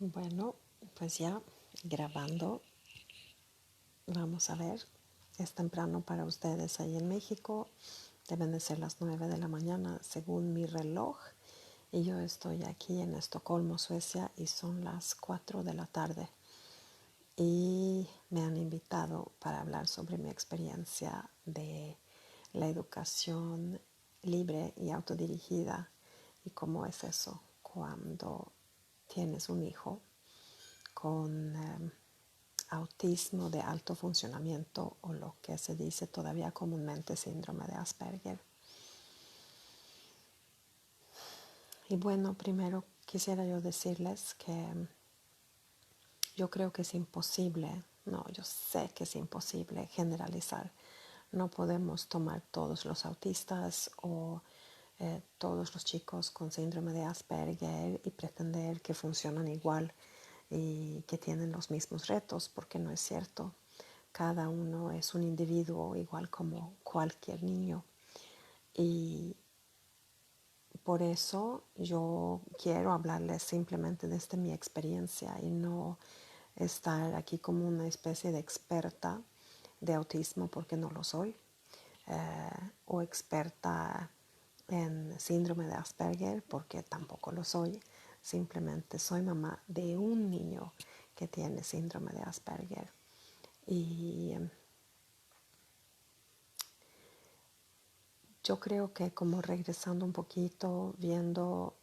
Bueno, pues ya grabando, vamos a ver, es temprano para ustedes ahí en México, deben de ser las 9 de la mañana según mi reloj y yo estoy aquí en Estocolmo, Suecia y son las 4 de la tarde y me han invitado para hablar sobre mi experiencia de la educación libre y autodirigida y cómo es eso cuando tienes un hijo con autismo de alto funcionamiento o lo que se dice todavía comúnmente síndrome de Asperger. Y bueno, primero quisiera yo decirles que yo creo que es imposible, no, yo sé que es imposible generalizar. No podemos tomar todos los autistas o todos los chicos con síndrome de Asperger y pretender que funcionan igual y que tienen los mismos retos, porque no es cierto. Cada uno es un individuo igual como cualquier niño. Y por eso yo quiero hablarles simplemente desde mi experiencia y no estar aquí como una especie de experta de autismo porque no lo soy, o experta en síndrome de Asperger porque tampoco lo soy. Simplemente soy mamá de un niño que tiene síndrome de Asperger. Y yo creo que como regresando un poquito, viendo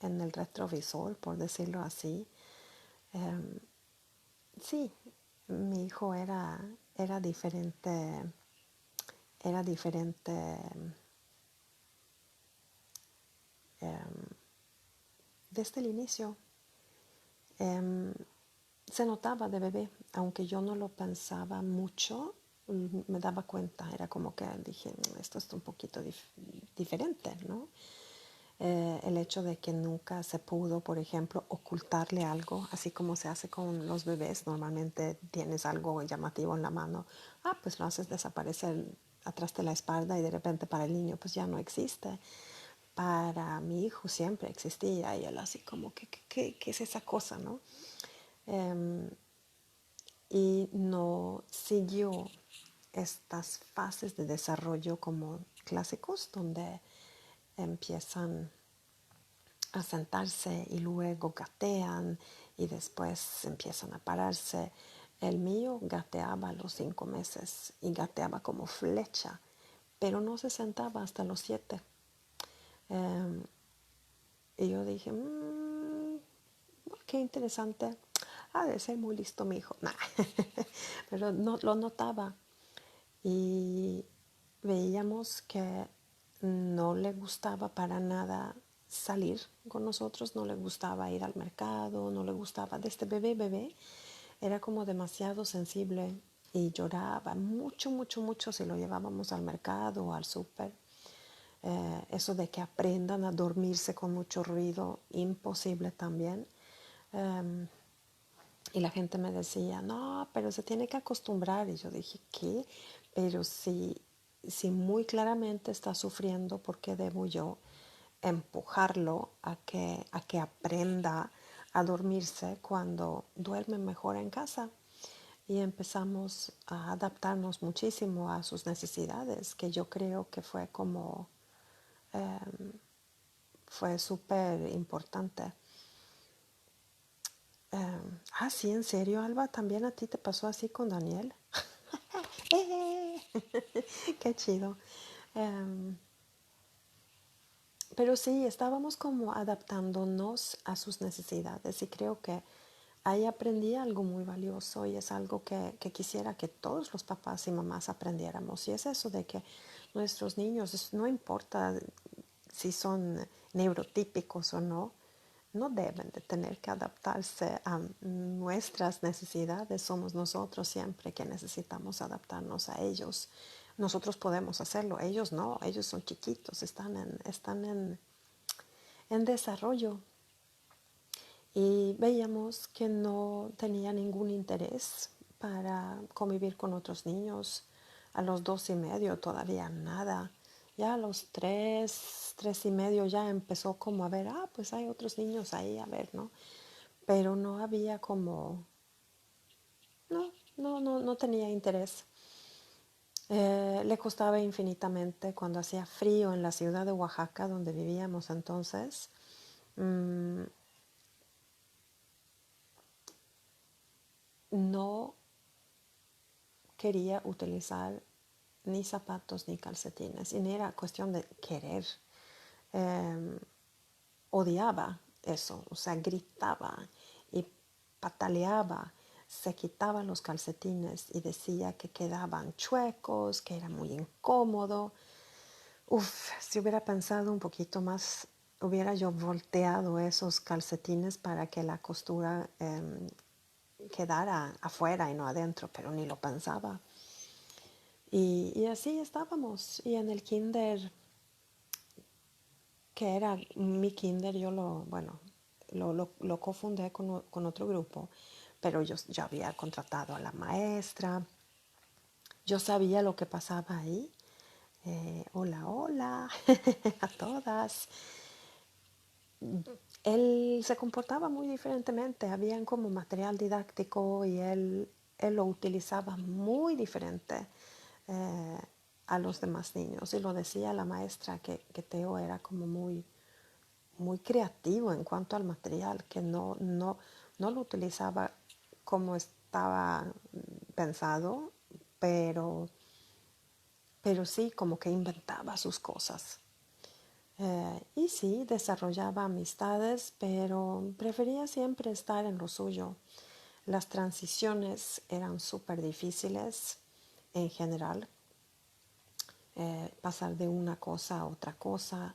en el retrovisor, por decirlo así, sí, mi hijo era diferente, era diferente desde el inicio. Se notaba de bebé, aunque yo no lo pensaba mucho, me daba cuenta, era como que dije, esto es un poquito diferente, ¿no? El hecho de que nunca se pudo, por ejemplo, ocultarle algo, así como se hace con los bebés, normalmente tienes algo llamativo en la mano, pues lo haces desaparecer atrás de la espalda y de repente para el niño pues ya no existe. Para mi hijo siempre existía y él así como, ¿qué es esa cosa, no? Um, y no siguió estas fases de desarrollo como clásicos donde empiezan a sentarse y luego gatean y después empiezan a pararse. El mío gateaba a los 5 meses y gateaba como flecha, pero no se sentaba hasta los 7. Y yo dije, qué interesante. Ha de ser muy listo mi hijo. Nah. Pero no lo notaba. Y veíamos que no le gustaba para nada salir con nosotros, no le gustaba ir al mercado, no le gustaba, desde bebé, era como demasiado sensible y lloraba mucho, mucho, mucho si lo llevábamos al mercado o al súper. Eso de que aprendan a dormirse con mucho ruido, imposible también. Y la gente me decía, no, pero se tiene que acostumbrar. Y yo dije, ¿qué? Pero si muy claramente está sufriendo, ¿por qué debo yo empujarlo a que aprenda a dormirse cuando duerme mejor en casa? Y empezamos a adaptarnos muchísimo a sus necesidades, que yo creo que fue súper importante. Sí, en serio, Alba, ¿también a ti te pasó así con Daniel? Qué chido. Um, pero sí, estábamos como adaptándonos a sus necesidades y creo que ahí aprendí algo muy valioso y es algo que quisiera que todos los papás y mamás aprendiéramos. Y es eso de que nuestros niños, no importa si son neurotípicos o no deben de tener que adaptarse a nuestras necesidades. Somos nosotros siempre que necesitamos adaptarnos a ellos. Nosotros podemos hacerlo, ellos no, ellos son chiquitos, están en desarrollo. Y veíamos que no tenía ningún interés para convivir con otros niños. A los 2 y medio todavía nada. Ya a los 3 y medio ya empezó como a ver, pues hay otros niños ahí, a ver, ¿no? pero no había como, no tenía interés. Le costaba infinitamente cuando hacía frío en la ciudad de Oaxaca, donde vivíamos entonces. mm, no quería utilizar ni zapatos ni calcetines. Y no era cuestión de querer. Eh, odiaba eso, o sea, gritaba y pataleaba, se quitaba los calcetines y decía que quedaban chuecos, que era muy incómodo. Uf, si hubiera pensado un poquito más, hubiera yo volteado esos calcetines para que la costura quedara afuera y no adentro, pero ni lo pensaba. Y así estábamos. Y en el kinder, que era mi kinder, yo lo cofundé con otro grupo, pero yo ya había contratado a la maestra, yo sabía lo que pasaba ahí. Hola, hola a todas. Él se comportaba muy diferentemente, habían como material didáctico y él lo utilizaba muy diferente eh, a los demás niños. Y lo decía la maestra que Teo era como muy creativo en cuanto al material, que no lo utilizaba como estaba pensado, pero, pero sí como que inventaba sus cosas. Y sí, desarrollaba amistades, pero prefería siempre estar en lo suyo. Las transiciones eran súper difíciles en general, pasar de una cosa a otra cosa.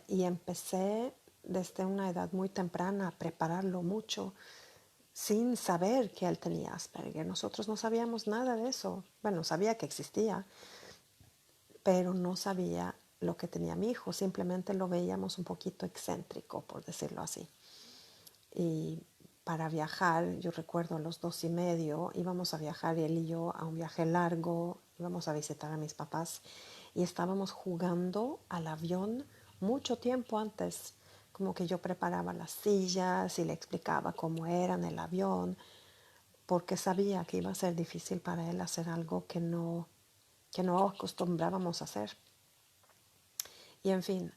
Y empecé desde una edad muy temprana a prepararlo mucho sin saber que él tenía Asperger. Nosotros no sabíamos nada de eso. Bueno, sabía que existía, pero no sabía lo que tenía mi hijo. Simplemente lo veíamos un poquito excéntrico, por decirlo así. Y para viajar, yo recuerdo a los 2 y medio, íbamos a viajar él y yo a un viaje largo, íbamos a visitar a mis papás y estábamos jugando al avión mucho tiempo antes, como que yo preparaba las sillas y le explicaba cómo era en el avión, porque sabía que iba a ser difícil para él hacer algo que no acostumbrábamos a hacer. Y en fin,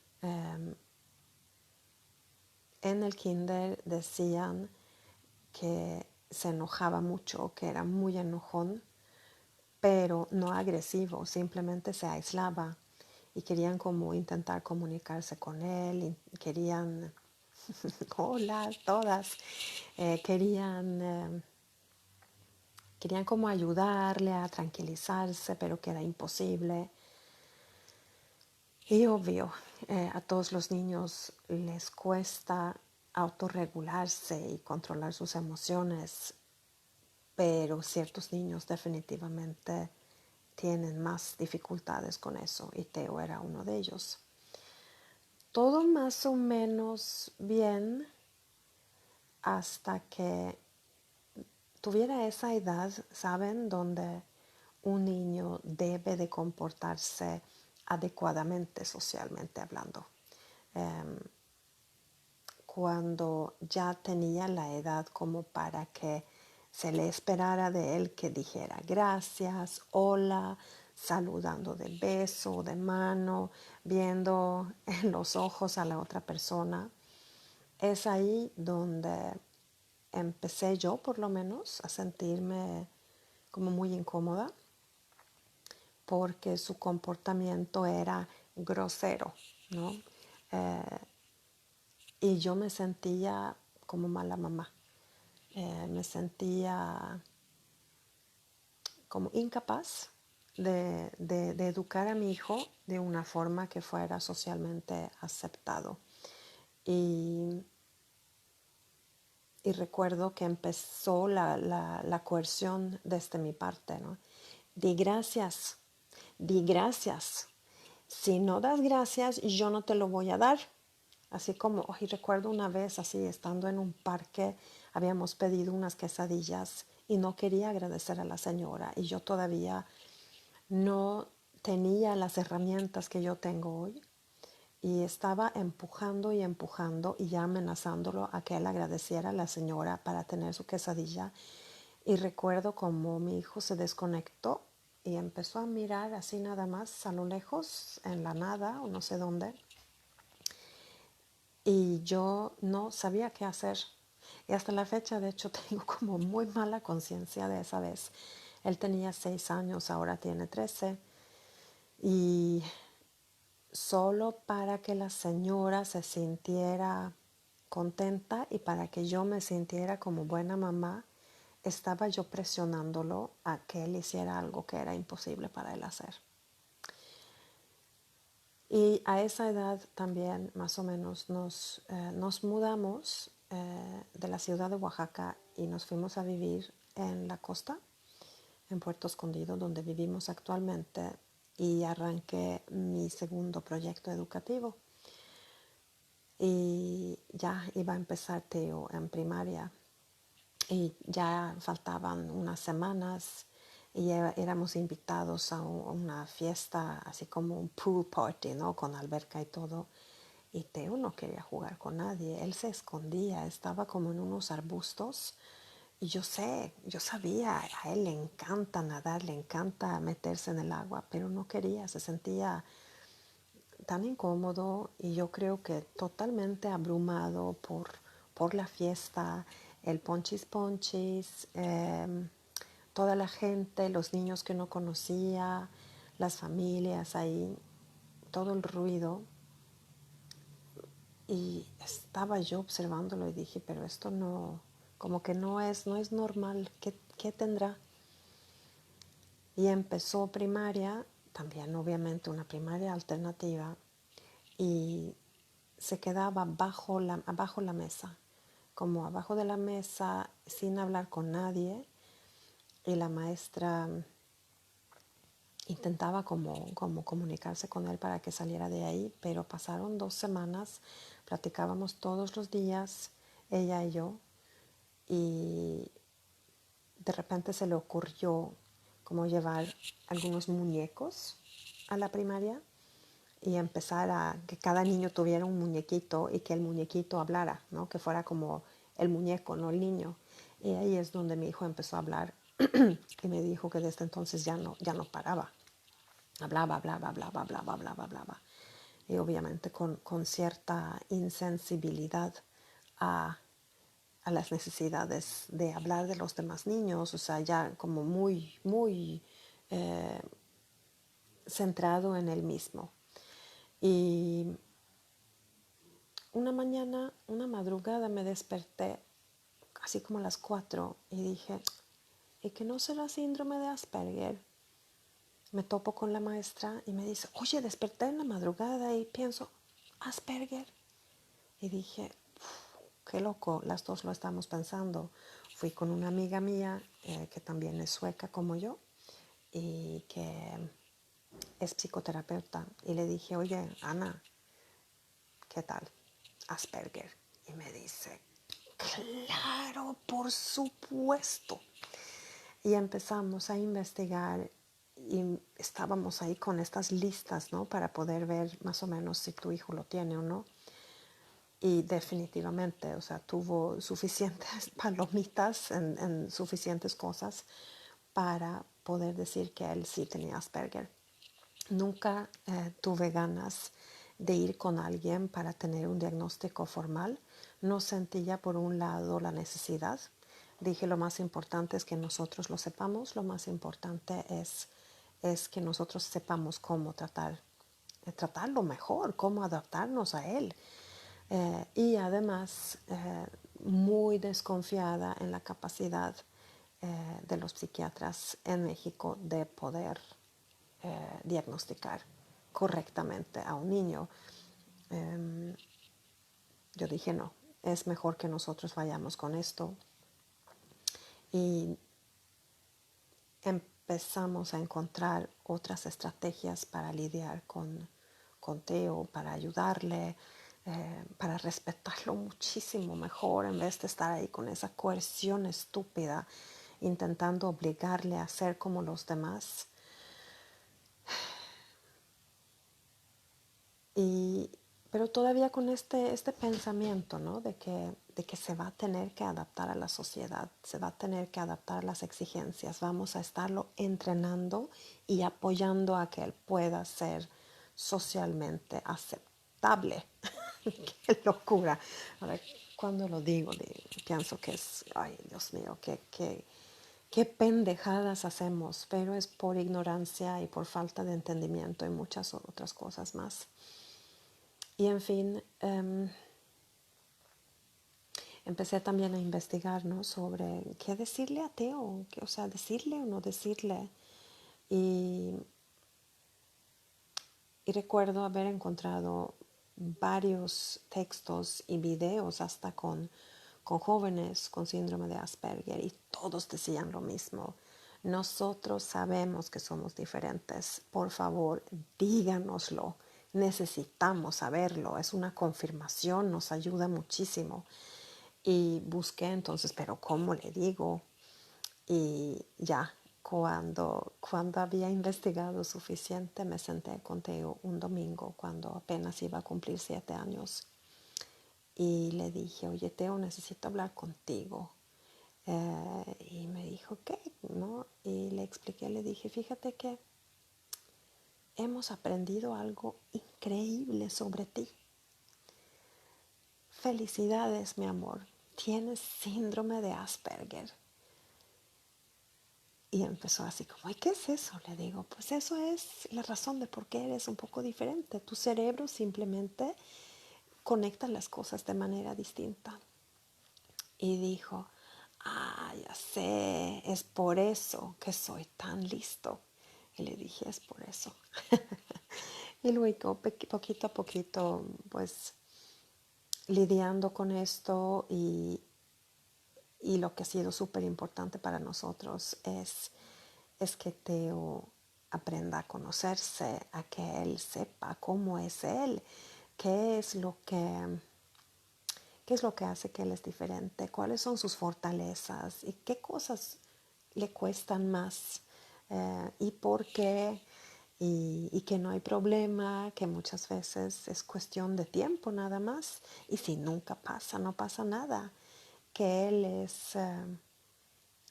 en el kinder decían que se enojaba mucho, que era muy enojón, pero no agresivo, simplemente se aislaba y querían como intentar comunicarse con él, y querían, hola, todas, querían como ayudarle a tranquilizarse, pero que era imposible. Y obvio, a todos los niños les cuesta autorregularse y controlar sus emociones, pero ciertos niños definitivamente tienen más dificultades con eso y Teo era uno de ellos. Todo más o menos bien hasta que tuviera esa edad, ¿saben? Donde un niño debe de comportarse adecuadamente socialmente hablando. Eh, Cuando ya tenía la edad como para que se le esperara de él que dijera gracias, hola, saludando de beso, de mano, viendo en los ojos a la otra persona. Es ahí donde empecé yo, por lo menos, a sentirme como muy incómoda porque su comportamiento era grosero, ¿no? Eh, y yo me sentía como mala mamá. Me sentía como incapaz de educar a mi hijo de una forma que fuera socialmente aceptado. Y, y recuerdo que empezó la coerción desde mi parte, ¿no? Di gracias, di gracias. Si no das gracias, yo no te lo voy a dar. Así como, y recuerdo una vez así, estando en un parque, habíamos pedido unas quesadillas y no quería agradecer a la señora y yo todavía no tenía las herramientas que yo tengo hoy y estaba empujando y empujando y ya amenazándolo a que él agradeciera a la señora para tener su quesadilla. Y recuerdo como mi hijo se desconectó y empezó a mirar así nada más a lo lejos, en la nada o no sé dónde. Y yo no sabía qué hacer. Y hasta la fecha, de hecho, tengo como muy mala conciencia de esa vez. Él tenía 6 años, ahora tiene 13. Y solo para que la señora se sintiera contenta y para que yo me sintiera como buena mamá, estaba yo presionándolo a que él hiciera algo que era imposible para él hacer. Y a esa edad también más o menos nos mudamos de la ciudad de Oaxaca y nos fuimos a vivir en la costa, en Puerto Escondido, donde vivimos actualmente, y arranqué mi segundo proyecto educativo. Y ya iba a empezar Teo en primaria y ya faltaban unas semanas y éramos invitados a una fiesta, así como un pool party, ¿no? Con alberca y todo. Y Teo no quería jugar con nadie, él se escondía, estaba como en unos arbustos. Y yo sabía, a él le encanta nadar, le encanta meterse en el agua, pero no quería, se sentía tan incómodo y yo creo que totalmente abrumado por la fiesta, el ponchis ponchis, toda la gente, los niños que no conocía, las familias ahí, todo el ruido. Y estaba yo observándolo y dije, pero esto no, como que no es normal, ¿qué tendrá? Y empezó primaria, también obviamente una primaria alternativa, y se quedaba abajo la mesa, como abajo de la mesa, sin hablar con nadie, y la maestra intentaba como comunicarse con él para que saliera de ahí, pero pasaron 2 semanas, platicábamos todos los días, ella y yo, y de repente se le ocurrió como llevar algunos muñecos a la primaria y empezar a que cada niño tuviera un muñequito y que el muñequito hablara, ¿no? Que fuera como el muñeco, no el niño. Y ahí es donde mi hijo empezó a hablar y me dijo que desde entonces ya no paraba. Hablaba, hablaba, hablaba, hablaba, hablaba, hablaba. Y obviamente con cierta insensibilidad a, a las necesidades de hablar de los demás niños, o sea, ya como muy, muy centrado en él mismo. Y una mañana, una madrugada me desperté, así como a las 4, y dije, ¿y que no será síndrome de Asperger? Me topo con la maestra y me dice, oye, desperté en la madrugada y pienso, Asperger. Y dije, qué loco, las dos lo estamos pensando. Fui con una amiga mía que también es sueca como yo y que es psicoterapeuta. Y le dije, oye, Ana, ¿qué tal? Asperger. Y me dice, claro, por supuesto. Y empezamos a investigar y estábamos ahí con estas listas, ¿no? Para poder ver más o menos si tu hijo lo tiene o no. Y definitivamente, o sea, tuvo suficientes palomitas en suficientes cosas para poder decir que él sí tenía Asperger. Nunca tuve ganas de ir con alguien para tener un diagnóstico formal. No sentía por un lado la necesidad. Dije, lo más importante es que nosotros lo sepamos, lo más importante es que nosotros sepamos cómo tratarlo mejor, cómo adaptarnos a él. Y además, muy desconfiada en la capacidad de los psiquiatras en México de poder diagnosticar correctamente a un niño. Yo dije, no, es mejor que nosotros vayamos con esto. Y empezamos a encontrar otras estrategias para lidiar con Teo, para ayudarle, para respetarlo muchísimo mejor en vez de estar ahí con esa coerción estúpida, intentando obligarle a ser como los demás. Y pero todavía con este pensamiento, ¿no? De que se va a tener que adaptar a la sociedad, se va a tener que adaptar a las exigencias, vamos a estarlo entrenando y apoyando a que él pueda ser socialmente aceptable. Qué locura. Ahora, cuando lo digo, pienso que es, ay, Dios mío, qué pendejadas hacemos, pero es por ignorancia y por falta de entendimiento y muchas otras cosas más. Y en fin, empecé también a investigar, ¿no? Sobre qué decirle a Teo, o sea, decirle o no decirle. Y, y recuerdo haber encontrado varios textos y videos hasta con jóvenes con síndrome de Asperger y todos decían lo mismo. Nosotros sabemos que somos diferentes. Por favor, díganoslo. Necesitamos saberlo. Es una confirmación, nos ayuda muchísimo. Y busqué entonces, pero ¿cómo le digo? Y ya, cuando había investigado suficiente, me senté con Teo un domingo cuando apenas iba a cumplir 7 años. Y le dije, oye Teo, necesito hablar contigo. Y me dijo, ¿qué? ¿No? Y le expliqué, le dije, fíjate que hemos aprendido algo increíble sobre ti. Felicidades, mi amor. Tienes síndrome de Asperger. Y empezó así como, ¿y qué es eso? Le digo, pues eso es la razón de por qué eres un poco diferente. Tu cerebro simplemente conecta las cosas de manera distinta. Y dijo, ya sé, es por eso que soy tan listo. Y le dije, es por eso. Y luego, poquito a poquito, pues lidiando con esto y lo que ha sido súper importante para nosotros es que Teo aprenda a conocerse, a que él sepa cómo es él, qué es lo que, qué es lo que hace que él es diferente, cuáles son sus fortalezas y qué cosas le cuestan más y por qué. Y que no hay problema, que muchas veces es cuestión de tiempo nada más. Y si nunca pasa, no pasa nada. Que él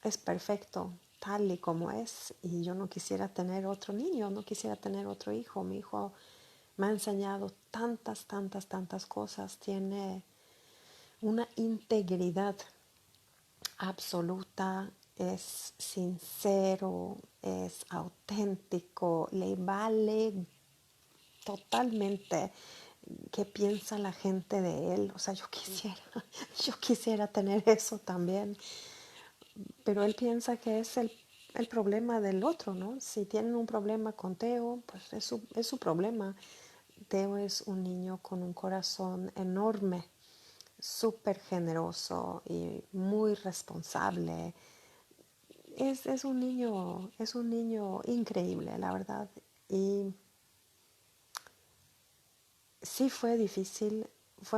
es perfecto tal y como es. Y yo no quisiera tener otro niño, no quisiera tener otro hijo. Mi hijo me ha enseñado tantas, tantas, tantas cosas. Tiene una integridad absoluta, es sincero, es auténtico, le vale totalmente qué piensa la gente de él. O sea, yo quisiera tener eso también, pero él piensa que es el problema del otro, ¿no? Si tienen un problema con Teo, pues es su problema. Teo es un niño con un corazón enorme, súper generoso y muy responsable. Es un niño increíble, la verdad. Y sí fue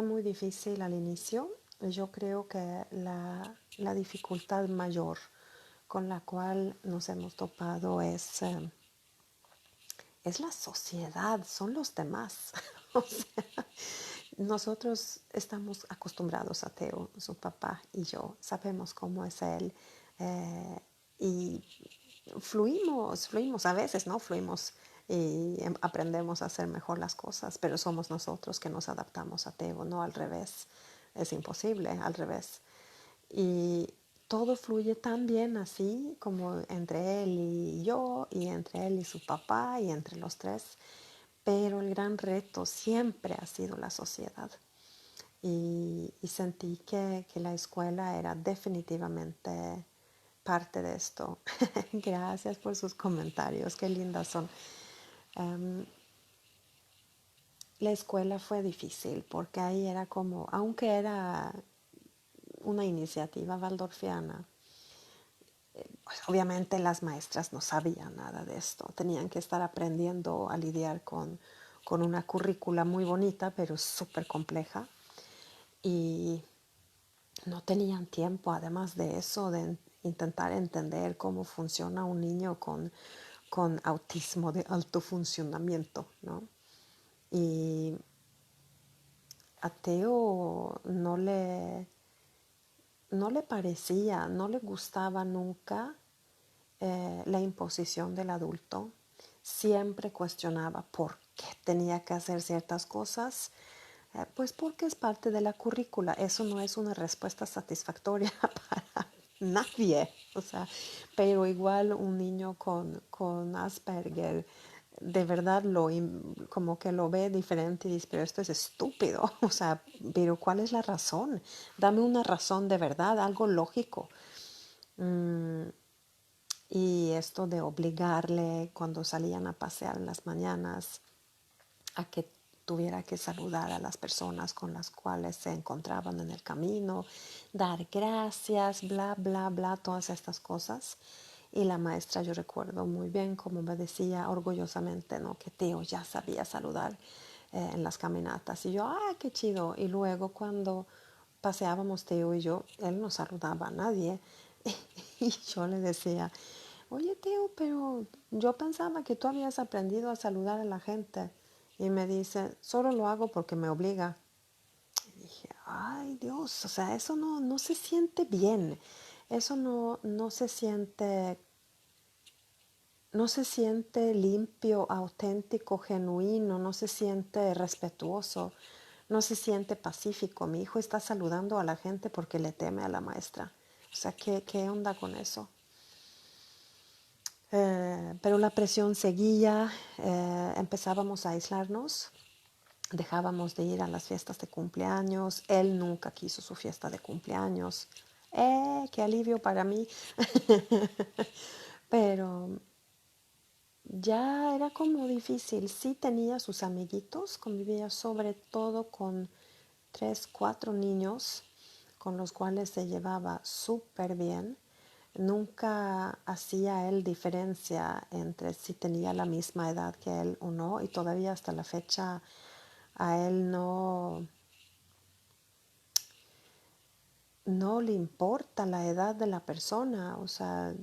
muy difícil al inicio. Yo creo que la dificultad mayor con la cual nos hemos topado es la sociedad, son los demás. O sea, nosotros estamos acostumbrados a Teo, su papá y yo, sabemos cómo es él y fluimos a veces, ¿no? Fluimos y aprendemos a hacer mejor las cosas, pero somos nosotros que nos adaptamos a Teo, no al revés. Es imposible, al revés. Y todo fluye tan bien así como entre él y yo, y entre él y su papá, y entre los tres. Pero el gran reto siempre ha sido la sociedad. Y sentí que la escuela era definitivamente parte de esto. Gracias por sus comentarios, qué lindas son. Um, la escuela fue difícil porque ahí era como, aunque era una iniciativa waldorfiana, pues obviamente las maestras no sabían nada de esto, tenían que estar aprendiendo a lidiar con una currícula muy bonita, pero súper compleja, y no tenían tiempo, además de eso, de intentar entender cómo funciona un niño con autismo de alto funcionamiento, ¿no? Y a Teo no le parecía, no le gustaba nunca la imposición del adulto. Siempre cuestionaba por qué tenía que hacer ciertas cosas. Pues porque es parte de la currícula. Eso no es una respuesta satisfactoria para nadie. O sea, pero igual un niño con Asperger de verdad como que lo ve diferente y dice, pero esto es estúpido. O sea, pero ¿cuál es la razón? Dame una razón de verdad, algo lógico. Y esto de obligarle cuando salían a pasear en las mañanas a que tuviera que saludar a las personas con las cuales se encontraban en el camino, dar gracias, bla, bla, bla, todas estas cosas. Y la maestra, yo recuerdo muy bien como me decía orgullosamente, ¿no? Que Teo ya sabía saludar en las caminatas. Y yo, ah, qué chido. Y luego cuando paseábamos Teo y yo, él no saludaba a nadie. Y yo le decía, oye Teo, pero yo pensaba que tú habías aprendido a saludar a la gente. Y me dice, solo lo hago porque me obliga. Y dije, ay Dios, o sea, eso no se siente bien. Eso no se siente, no se siente limpio, auténtico, genuino, no se siente respetuoso, no se siente pacífico. Mi hijo está saludando a la gente porque le teme a la maestra. O sea, ¿qué onda con eso? Pero la presión seguía, empezábamos a aislarnos, dejábamos de ir a las fiestas de cumpleaños, él nunca quiso su fiesta de cumpleaños. ¡Qué alivio para mí! Pero ya era como difícil. Sí tenía sus amiguitos, convivía sobre todo con 3, 4 niños con los cuales se llevaba súper bien. Nunca hacía él diferencia entre si tenía la misma edad que él o no, y todavía hasta la fecha a él no le importa la edad de la persona. O sea,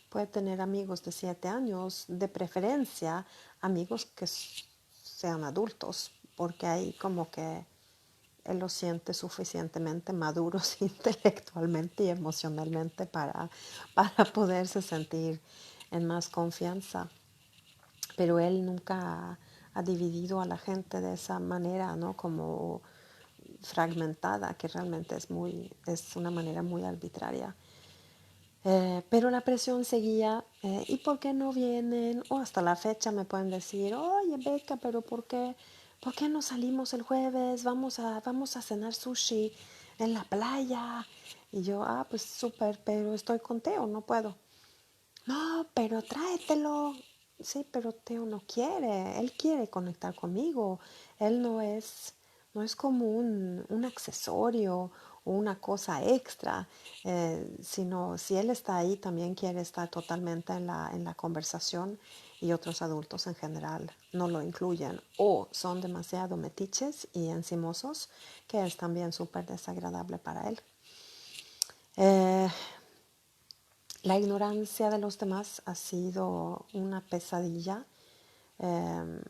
puede tener amigos de 7 años, de preferencia amigos que sean adultos, porque ahí como que él los siente suficientemente maduros intelectualmente y emocionalmente para poderse sentir en más confianza. Pero él nunca ha dividido a la gente de esa manera, ¿no? Como fragmentada, que realmente es una manera muy arbitraria. Pero la presión seguía, ¿y por qué no vienen? O hasta la fecha me pueden decir, oye Beca, pero por qué no salimos el jueves? Vamos a cenar sushi en la playa. Y yo, pues súper, pero estoy con Teo, no puedo. No, pero tráetelo. Sí, pero Teo no quiere, él quiere conectar conmigo. Él no es como un accesorio o una cosa extra, sino si él está ahí también quiere estar totalmente en la conversación, y otros adultos en general no lo incluyen o son demasiado metiches y encimosos, que es también súper desagradable para él. Eh, la ignorancia de los demás ha sido una pesadilla. Eh,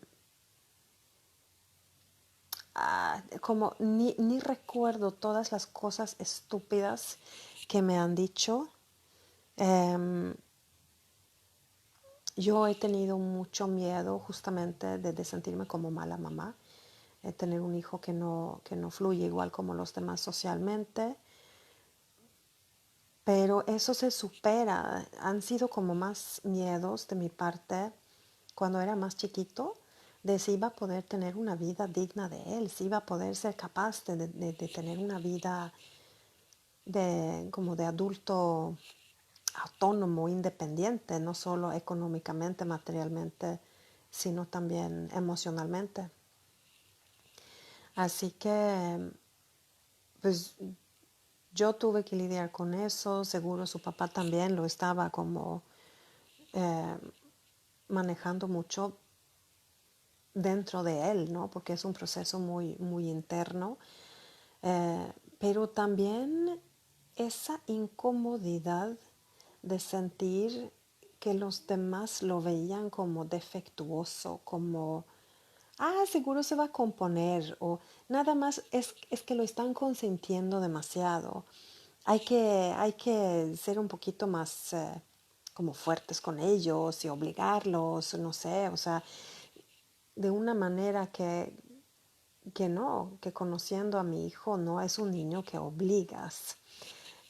Como ni recuerdo todas las cosas estúpidas que me han dicho. Eh, yo he tenido mucho miedo justamente de sentirme como mala mamá, tener un hijo que no fluye igual como los demás socialmente. Pero eso se supera. Han sido como más miedos de mi parte cuando era más chiquito, de si iba a poder tener una vida digna de él, si iba a poder ser capaz de tener una vida como de adulto autónomo, independiente, no solo económicamente, materialmente, sino también emocionalmente. Así que, pues yo tuve que lidiar con eso. Seguro su papá también lo estaba como eh, manejando mucho dentro de él, ¿no? Porque es un proceso muy, muy interno. Pero también esa incomodidad de sentir que los demás lo veían como defectuoso, como seguro se va a componer o nada más es que lo están consintiendo demasiado. Hay que ser un poquito más como fuertes con ellos y obligarlos, no sé, o sea, de una manera que no, que conociendo a mi hijo no es un niño que obligas.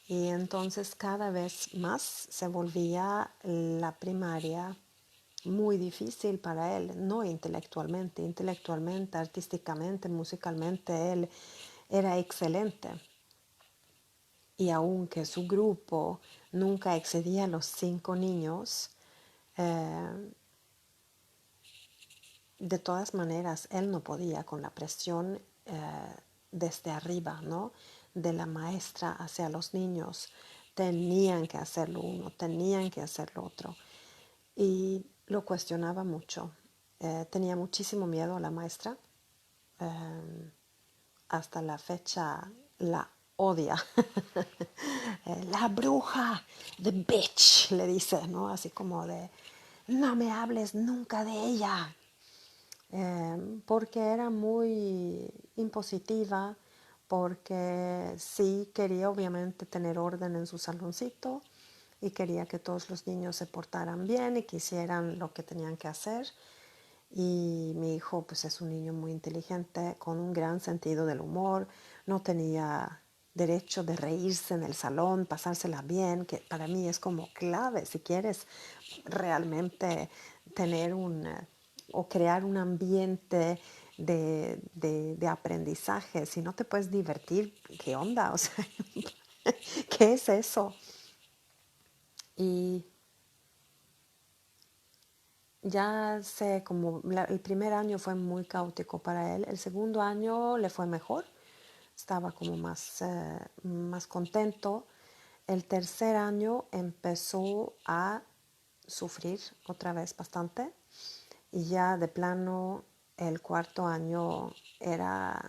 Y entonces cada vez más se volvía la primaria muy difícil para él, no intelectualmente, intelectualmente, artísticamente, musicalmente, él era excelente. Y aunque su grupo nunca excedía los 5 niños, eh, de todas maneras él no podía con la presión desde arriba, ¿no? De la maestra hacia los niños. Tenían que hacerlo uno, tenían que hacerlo otro. Y lo cuestionaba mucho. Tenía muchísimo miedo a la maestra. Eh, Hasta la fecha la odia. La bruja, the bitch, le dice, ¿no? Así como de, no me hables nunca de ella. Porque era muy impositiva, porque sí quería obviamente tener orden en su saloncito y quería que todos los niños se portaran bien y que hicieran lo que tenían que hacer. Y mi hijo pues es un niño muy inteligente, con un gran sentido del humor, no tenía derecho de reírse en el salón, pasársela bien, que para mí es como clave si quieres realmente tener o crear un ambiente de aprendizaje. Si no te puedes divertir, ¿qué onda? O sea, ¿qué es eso? Y ya sé, como el primer año fue muy caótico para él, el segundo año le fue mejor, estaba como más contento. El tercer año empezó a sufrir otra vez bastante y ya de plano el cuarto año era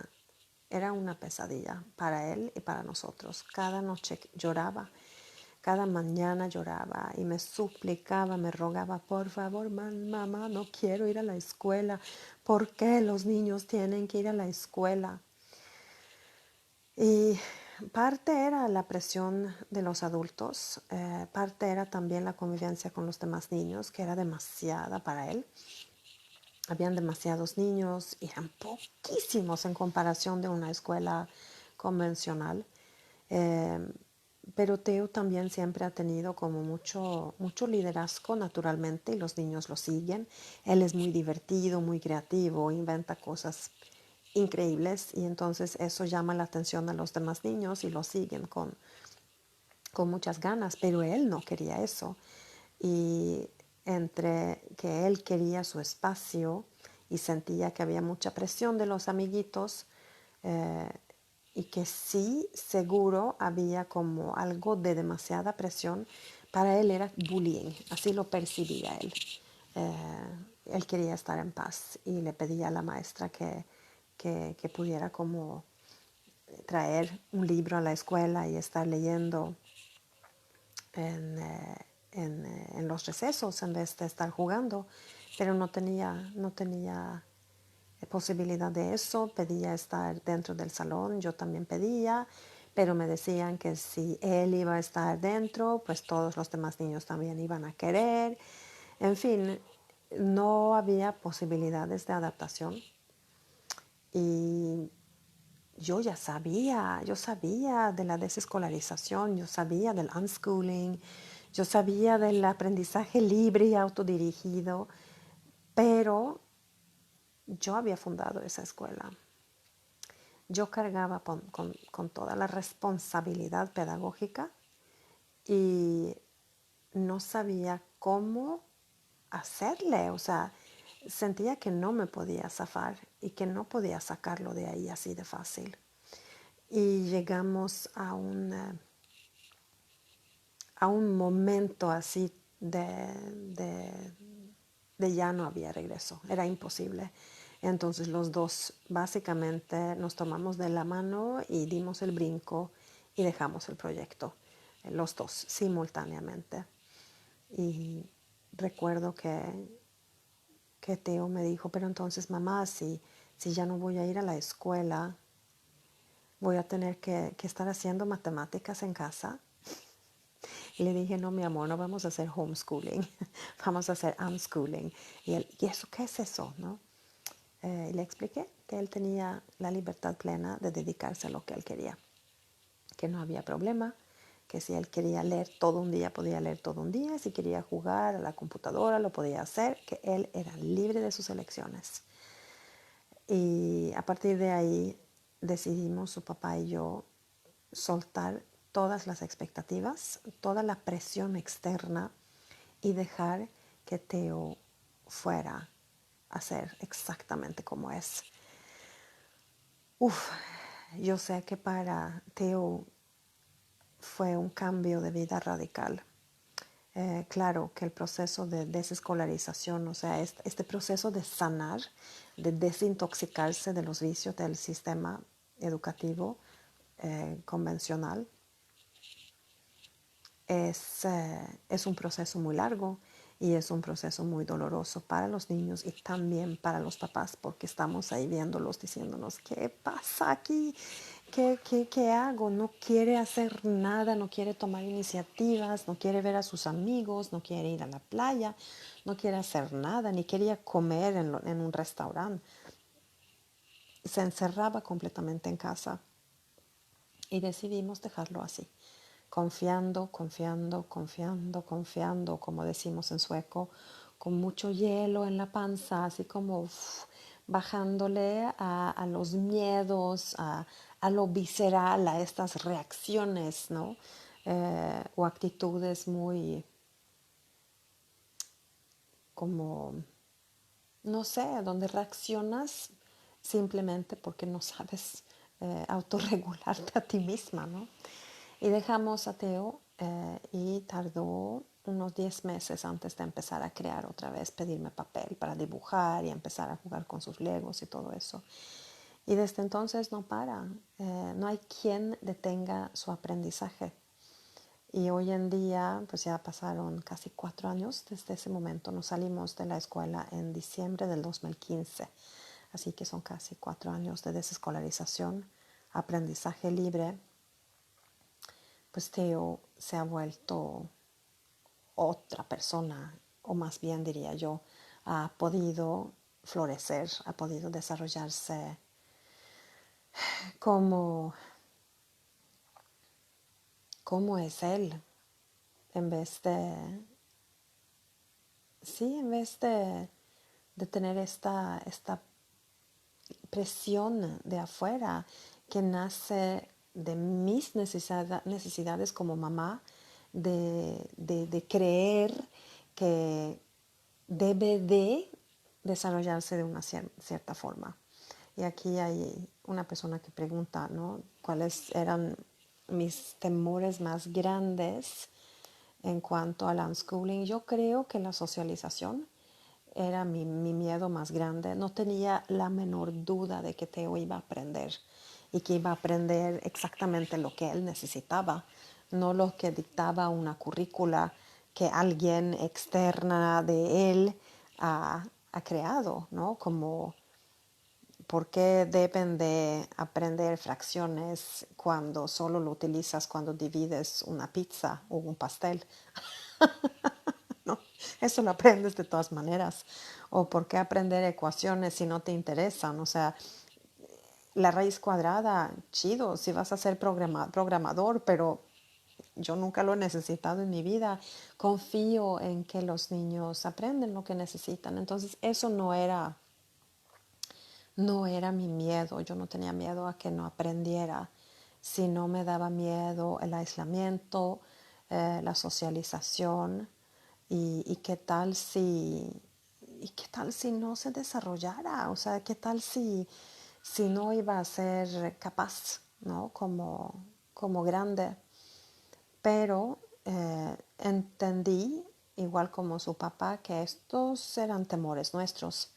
una pesadilla para él y para nosotros. Cada noche lloraba, cada mañana lloraba y me suplicaba, me rogaba, por favor, mamá, no quiero ir a la escuela. ¿Por qué los niños tienen que ir a la escuela? Y parte era la presión de los adultos, parte era también la convivencia con los demás niños, que era demasiada para él. Habían demasiados niños y eran poquísimos en comparación de una escuela convencional. Eh, pero Teo también siempre ha tenido como mucho liderazgo naturalmente y los niños lo siguen. Él es muy divertido, muy creativo, inventa cosas increíbles y entonces eso llama la atención a los demás niños y lo siguen con muchas ganas, pero él no quería eso. Y entre que él quería su espacio y sentía que había mucha presión de los amiguitos, eh, y que sí, seguro había como algo de demasiada presión, para él era bullying, así lo percibía él. Él quería estar en paz y le pedía a la maestra que pudiera como traer un libro a la escuela y estar leyendo en, en los recesos en vez de estar jugando, pero no tenía posibilidad de eso, pedía estar dentro del salón, yo también pedía, pero me decían que si él iba a estar dentro, pues todos los demás niños también iban a querer. En fin, no había posibilidades de adaptación y yo sabía de la desescolarización, yo sabía del unschooling, yo sabía del aprendizaje libre y autodirigido, pero yo había fundado esa escuela. Yo cargaba con toda la responsabilidad pedagógica y no sabía cómo hacerle, o sea, sentía que no me podía zafar y que no podía sacarlo de ahí así de fácil. Y llegamos a un momento así de ya no había regreso, era imposible. Entonces los dos básicamente nos tomamos de la mano y dimos el brinco y dejamos el proyecto, los dos simultáneamente. Y recuerdo que que Teo me dijo, pero entonces mamá, si ya no voy a ir a la escuela, voy a tener que estar haciendo matemáticas en casa. Y le dije, no, mi amor, no vamos a hacer homeschooling, vamos a hacer unschooling. Y él, ¿y eso qué es eso? ¿No? Y le expliqué que él tenía la libertad plena de dedicarse a lo que él quería, que no había problema, que si él quería leer todo un día, podía leer todo un día, si quería jugar a la computadora, lo podía hacer, que él era libre de sus elecciones. Y a partir de ahí decidimos, su papá y yo, soltar todas las expectativas, toda la presión externa y dejar que Teo fuera a ser exactamente como es. Uf, yo sé que para Teo fue un cambio de vida radical. Claro que el proceso de desescolarización, o sea, este proceso de sanar, de desintoxicarse de los vicios del sistema educativo convencional, es un proceso muy largo y es un proceso muy doloroso para los niños y también para los papás, porque estamos ahí viéndolos, diciéndonos, ¿qué pasa aquí? ¿Qué hago? No quiere hacer nada, no quiere tomar iniciativas, no quiere ver a sus amigos, no quiere ir a la playa, no quiere hacer nada, ni quería comer en un restaurante. Se encerraba completamente en casa y decidimos dejarlo así, confiando, confiando, confiando, confiando, como decimos en sueco, con mucho hielo en la panza, así como bajándole a los miedos, a lo visceral, a estas reacciones, ¿no? O actitudes muy como, no sé, donde reaccionas simplemente porque no sabes autorregularte a ti misma, ¿no? Y dejamos a Teo y tardó unos 10 meses antes de empezar a crear otra vez, pedirme papel para dibujar y empezar a jugar con sus legos y todo eso. Y desde entonces no para, no hay quien detenga su aprendizaje. Y hoy en día, pues ya pasaron casi 4 años desde ese momento. Nos salimos de la escuela en diciembre del 2015. Así que son casi 4 años de desescolarización, aprendizaje libre. Pues Teo se ha vuelto otra persona, o más bien diría yo, ha podido florecer, ha podido desarrollarse como, como es él, en vez de, sí, en vez de tener esta presión de afuera que nace de mis necesidades como mamá, de creer que debe de desarrollarse de una cierta forma. Y aquí hay una persona que pregunta, ¿no? ¿Cuáles eran mis temores más grandes en cuanto al unschooling? Yo creo que la socialización era mi miedo más grande. No tenía la menor duda de que Teo iba a aprender y que iba a aprender exactamente lo que él necesitaba, no lo que dictaba una currícula que alguien externa de él ha creado, ¿no? Como, ¿por qué deben de aprender fracciones cuando solo lo utilizas cuando divides una pizza o un pastel? No, eso lo aprendes de todas maneras. O por qué aprender ecuaciones si no te interesan. O sea, la raíz cuadrada, chido, si vas a ser programador, pero yo nunca lo he necesitado en mi vida. Confío en que los niños aprenden lo que necesitan. Entonces, eso no era mi miedo. Yo no tenía miedo a que no aprendiera, sino me daba miedo el aislamiento, la socialización y qué tal si no se desarrollara, o sea, qué tal si no iba a ser capaz, ¿no? Como grande. Pero entendí, igual como su papá, que estos eran temores nuestros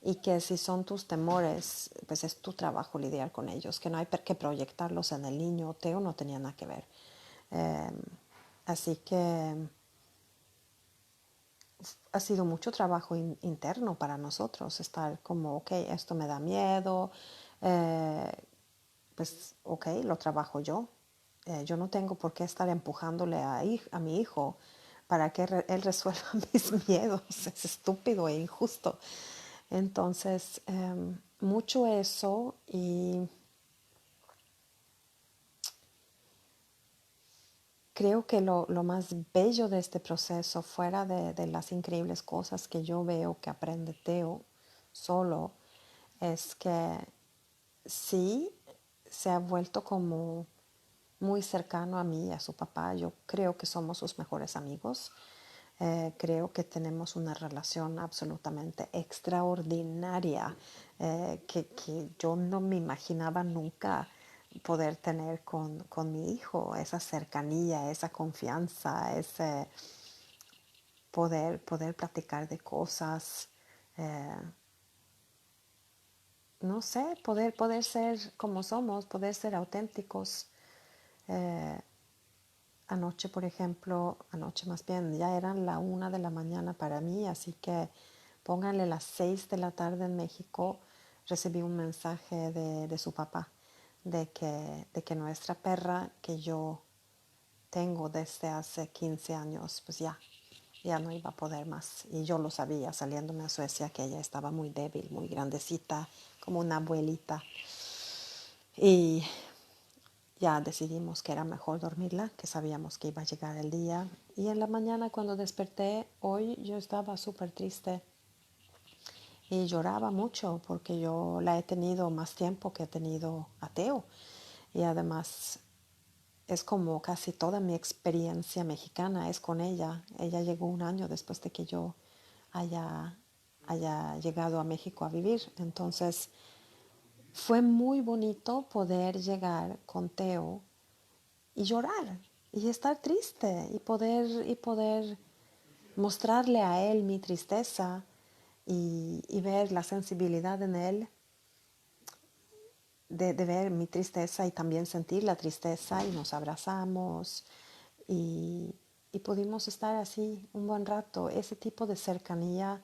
y que si son tus temores, pues es tu trabajo lidiar con ellos, que no hay que proyectarlos en el niño. Teo no tenía nada que ver. Eh, Así que ha sido mucho trabajo interno para nosotros, estar como, ok, esto me da miedo, eh, pues ok, lo trabajo yo. Yo no tengo por qué estar empujándole a mi hijo para que él resuelva mis miedos. Es estúpido e injusto. Entonces, mucho eso y creo que lo más bello de este proceso, fuera de las increíbles cosas que yo veo que aprende Teo solo, es que sí se ha vuelto como muy cercano a mí y a su papá. Yo creo que somos sus mejores amigos. Creo que tenemos una relación absolutamente extraordinaria que yo no me imaginaba nunca poder tener con mi hijo, esa cercanía, esa confianza, ese poder platicar de cosas, eh, no sé, poder ser como somos, poder ser auténticos. Eh, Anoche, por ejemplo, anoche más bien, ya eran la 1 de la mañana para mí, así que pónganle las 6 de la tarde en México, recibí un mensaje de su papá, de que nuestra perra que yo tengo desde hace 15 años, pues ya no iba a poder más. Y yo lo sabía saliéndome a Suecia que ella estaba muy débil, muy grandecita, como una abuelita. Y ya decidimos que era mejor dormirla, que sabíamos que iba a llegar el día. Y en la mañana cuando desperté, hoy yo estaba súper triste y lloraba mucho porque yo la he tenido más tiempo que he tenido a Teo. Y además es como casi toda mi experiencia mexicana es con ella. Ella llegó un año después de que yo haya, haya llegado a México a vivir. Entonces fue muy bonito poder llegar con Teo y llorar y estar triste y poder mostrarle a él mi tristeza y ver la sensibilidad en él de ver mi tristeza y también sentir la tristeza y nos abrazamos y, y pudimos estar así un buen rato. Ese tipo de cercanía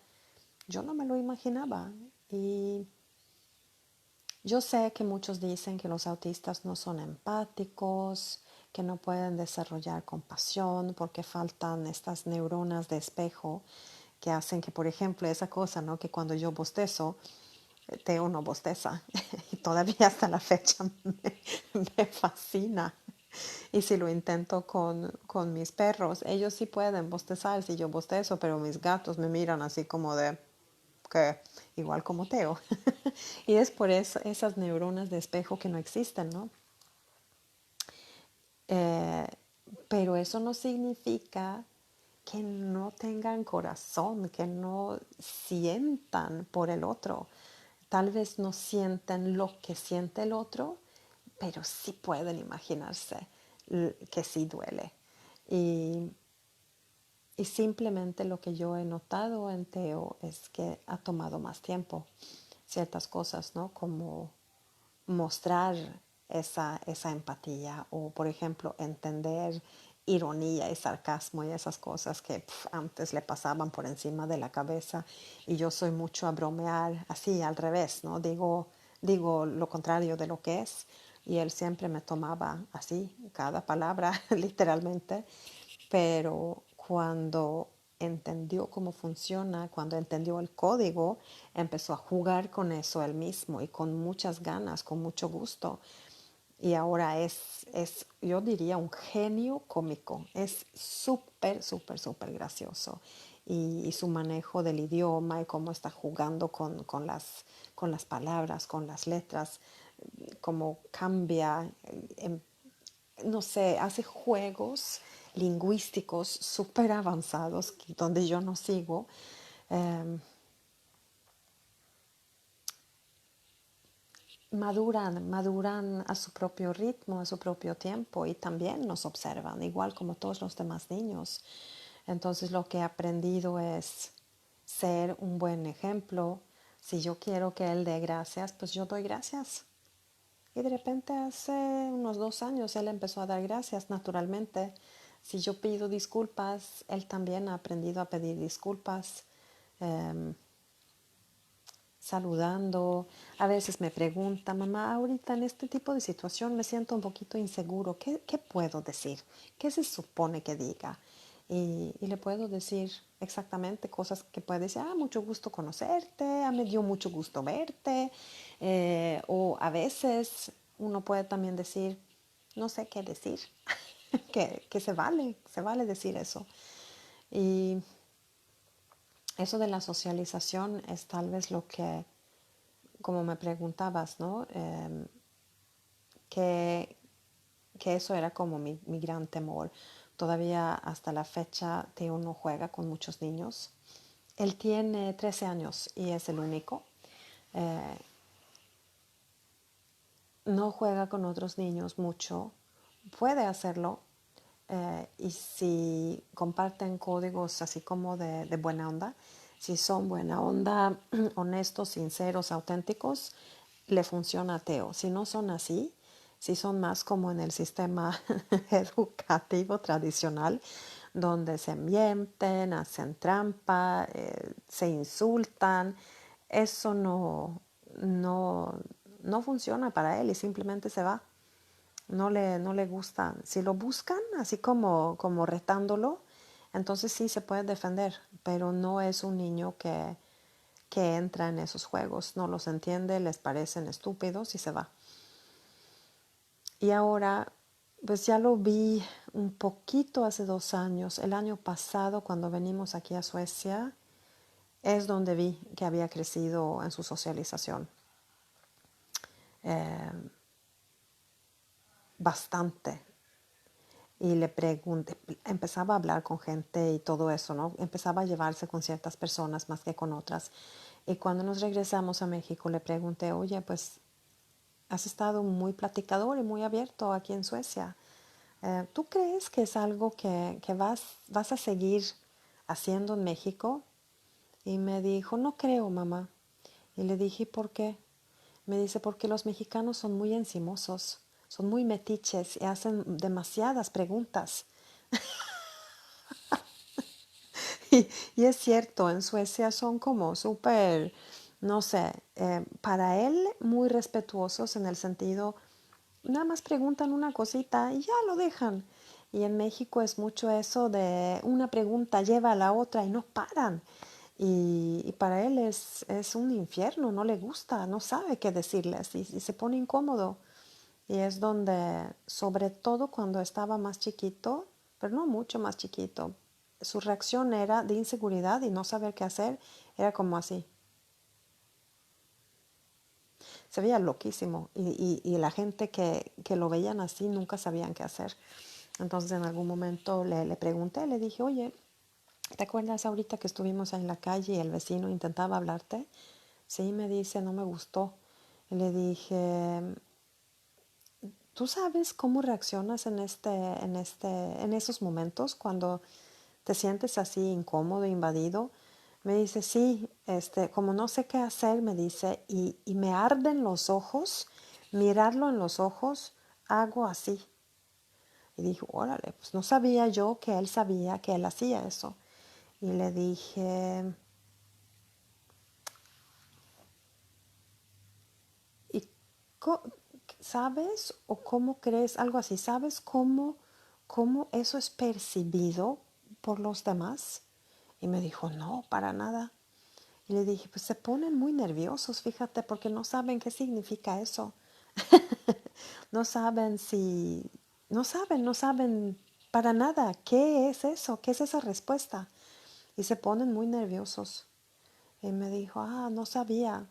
yo no me lo imaginaba y yo sé que muchos dicen que los autistas no son empáticos, que no pueden desarrollar compasión porque faltan estas neuronas de espejo que hacen que, por ejemplo, esa cosa, ¿no? Que cuando yo bostezo, Teo no bosteza y todavía hasta la fecha me fascina. Y si lo intento con mis perros, ellos sí pueden bostezar si yo bostezo, pero mis gatos me miran así como de que igual como Teo. Y es por eso, esas neuronas de espejo que no existen, ¿no? Eh, pero eso no significa que no tengan corazón, que no sientan por el otro. Tal vez no sienten lo que siente el otro, pero sí pueden imaginarse que sí duele. Y, y simplemente lo que yo he notado en Teo es que ha tomado más tiempo ciertas cosas, ¿no? Como mostrar esa empatía o, por ejemplo, entender ironía y sarcasmo y esas cosas que antes le pasaban por encima de la cabeza y yo soy mucho a bromear así al revés, ¿no? Digo lo contrario de lo que es y él siempre me tomaba así cada palabra literalmente, pero cuando entendió cómo funciona, cuando entendió el código, empezó a jugar con eso él mismo y con muchas ganas, con mucho gusto. Y ahora yo diría, un genio cómico. Es súper, súper, súper gracioso. Y su manejo del idioma y cómo está jugando con las palabras, con las letras, cómo cambia, no sé, hace juegos lingüísticos súper avanzados donde yo no sigo. Eh, maduran a su propio ritmo, a su propio tiempo y también nos observan, igual como todos los demás niños. Entonces lo que he aprendido es ser un buen ejemplo. Si yo quiero que él dé gracias, pues yo doy gracias. Y de repente hace unos 2 años él empezó a dar gracias naturalmente. Si yo pido disculpas, él también ha aprendido a pedir disculpas, em, saludando. A veces me pregunta, mamá, ahorita en este tipo de situación me siento un poquito inseguro. ¿Qué puedo decir? ¿Qué se supone que diga? Y le puedo decir exactamente cosas que puede decir, mucho gusto conocerte, me dio mucho gusto verte. O a veces uno puede también decir, no sé qué decir, que se vale decir eso. Y eso de la socialización es tal vez lo que, como me preguntabas, ¿no? Que, que eso era como mi gran temor. Todavía hasta la fecha Teo no juega con muchos niños. Él tiene 13 años y es el único. Eh, no juega con otros niños mucho. Puede hacerlo. Y si comparten códigos así como de buena onda, si son buena onda, honestos, sinceros, auténticos, le funciona a Teo. Si no son así, si son más como en el sistema educativo tradicional, donde se mienten, hacen trampa, se insultan, eso no funciona para él y simplemente se va. No le gusta. Si lo buscan, así como retándolo, entonces sí se puede defender, pero no es un niño que entra en esos juegos, no los entiende, les parecen estúpidos y se va. Y ahora, pues ya lo vi un poquito hace 2 años. El año pasado, cuando venimos aquí a Suecia, es donde vi que había crecido en su socialización. Eh, Bastante. Y le pregunté, empezaba a hablar con gente y todo eso, ¿no? Empezaba a llevarse con ciertas personas más que con otras. Y cuando nos regresamos a México le pregunté, oye, pues has estado muy platicador y muy abierto aquí en Suecia. ¿Tú crees que es algo que vas a seguir haciendo en México? Y me dijo, no creo, mamá. Y le dije, ¿por qué? Me dice, porque los mexicanos son muy encimosos, son muy metiches y hacen demasiadas preguntas. Y es cierto, en Suecia son como súper, no sé, para él muy respetuosos en el sentido, nada más preguntan una cosita y ya lo dejan. Y en México es mucho eso de una pregunta lleva a la otra y no paran. Y para él es un infierno, no le gusta, no sabe qué decirles y se pone incómodo. Y es donde, sobre todo cuando estaba más chiquito, pero no mucho más chiquito, su reacción era de inseguridad y no saber qué hacer, era como así. Se veía loquísimo y la gente que lo veían así nunca sabían qué hacer. Entonces en algún momento le pregunté, le dije, oye, ¿te acuerdas ahorita que estuvimos en la calle y el vecino intentaba hablarte? Sí, me dice, no me gustó. Y le dije, ¿tú sabes cómo reaccionas en esos momentos cuando te sientes así incómodo, invadido? Me dice, sí, como no sé qué hacer, me dice, y me arden los ojos, mirarlo en los ojos, hago así. Y dije, órale, pues no sabía yo que él sabía que él hacía eso. Y le dije, ¿y sabes o cómo crees, algo así, sabes cómo eso es percibido por los demás? Y me dijo, no, para nada. Y le dije, pues se ponen muy nerviosos, fíjate, porque no saben qué significa eso. No saben no saben para nada qué es eso, qué es esa respuesta. Y se ponen muy nerviosos. Y me dijo, no sabía.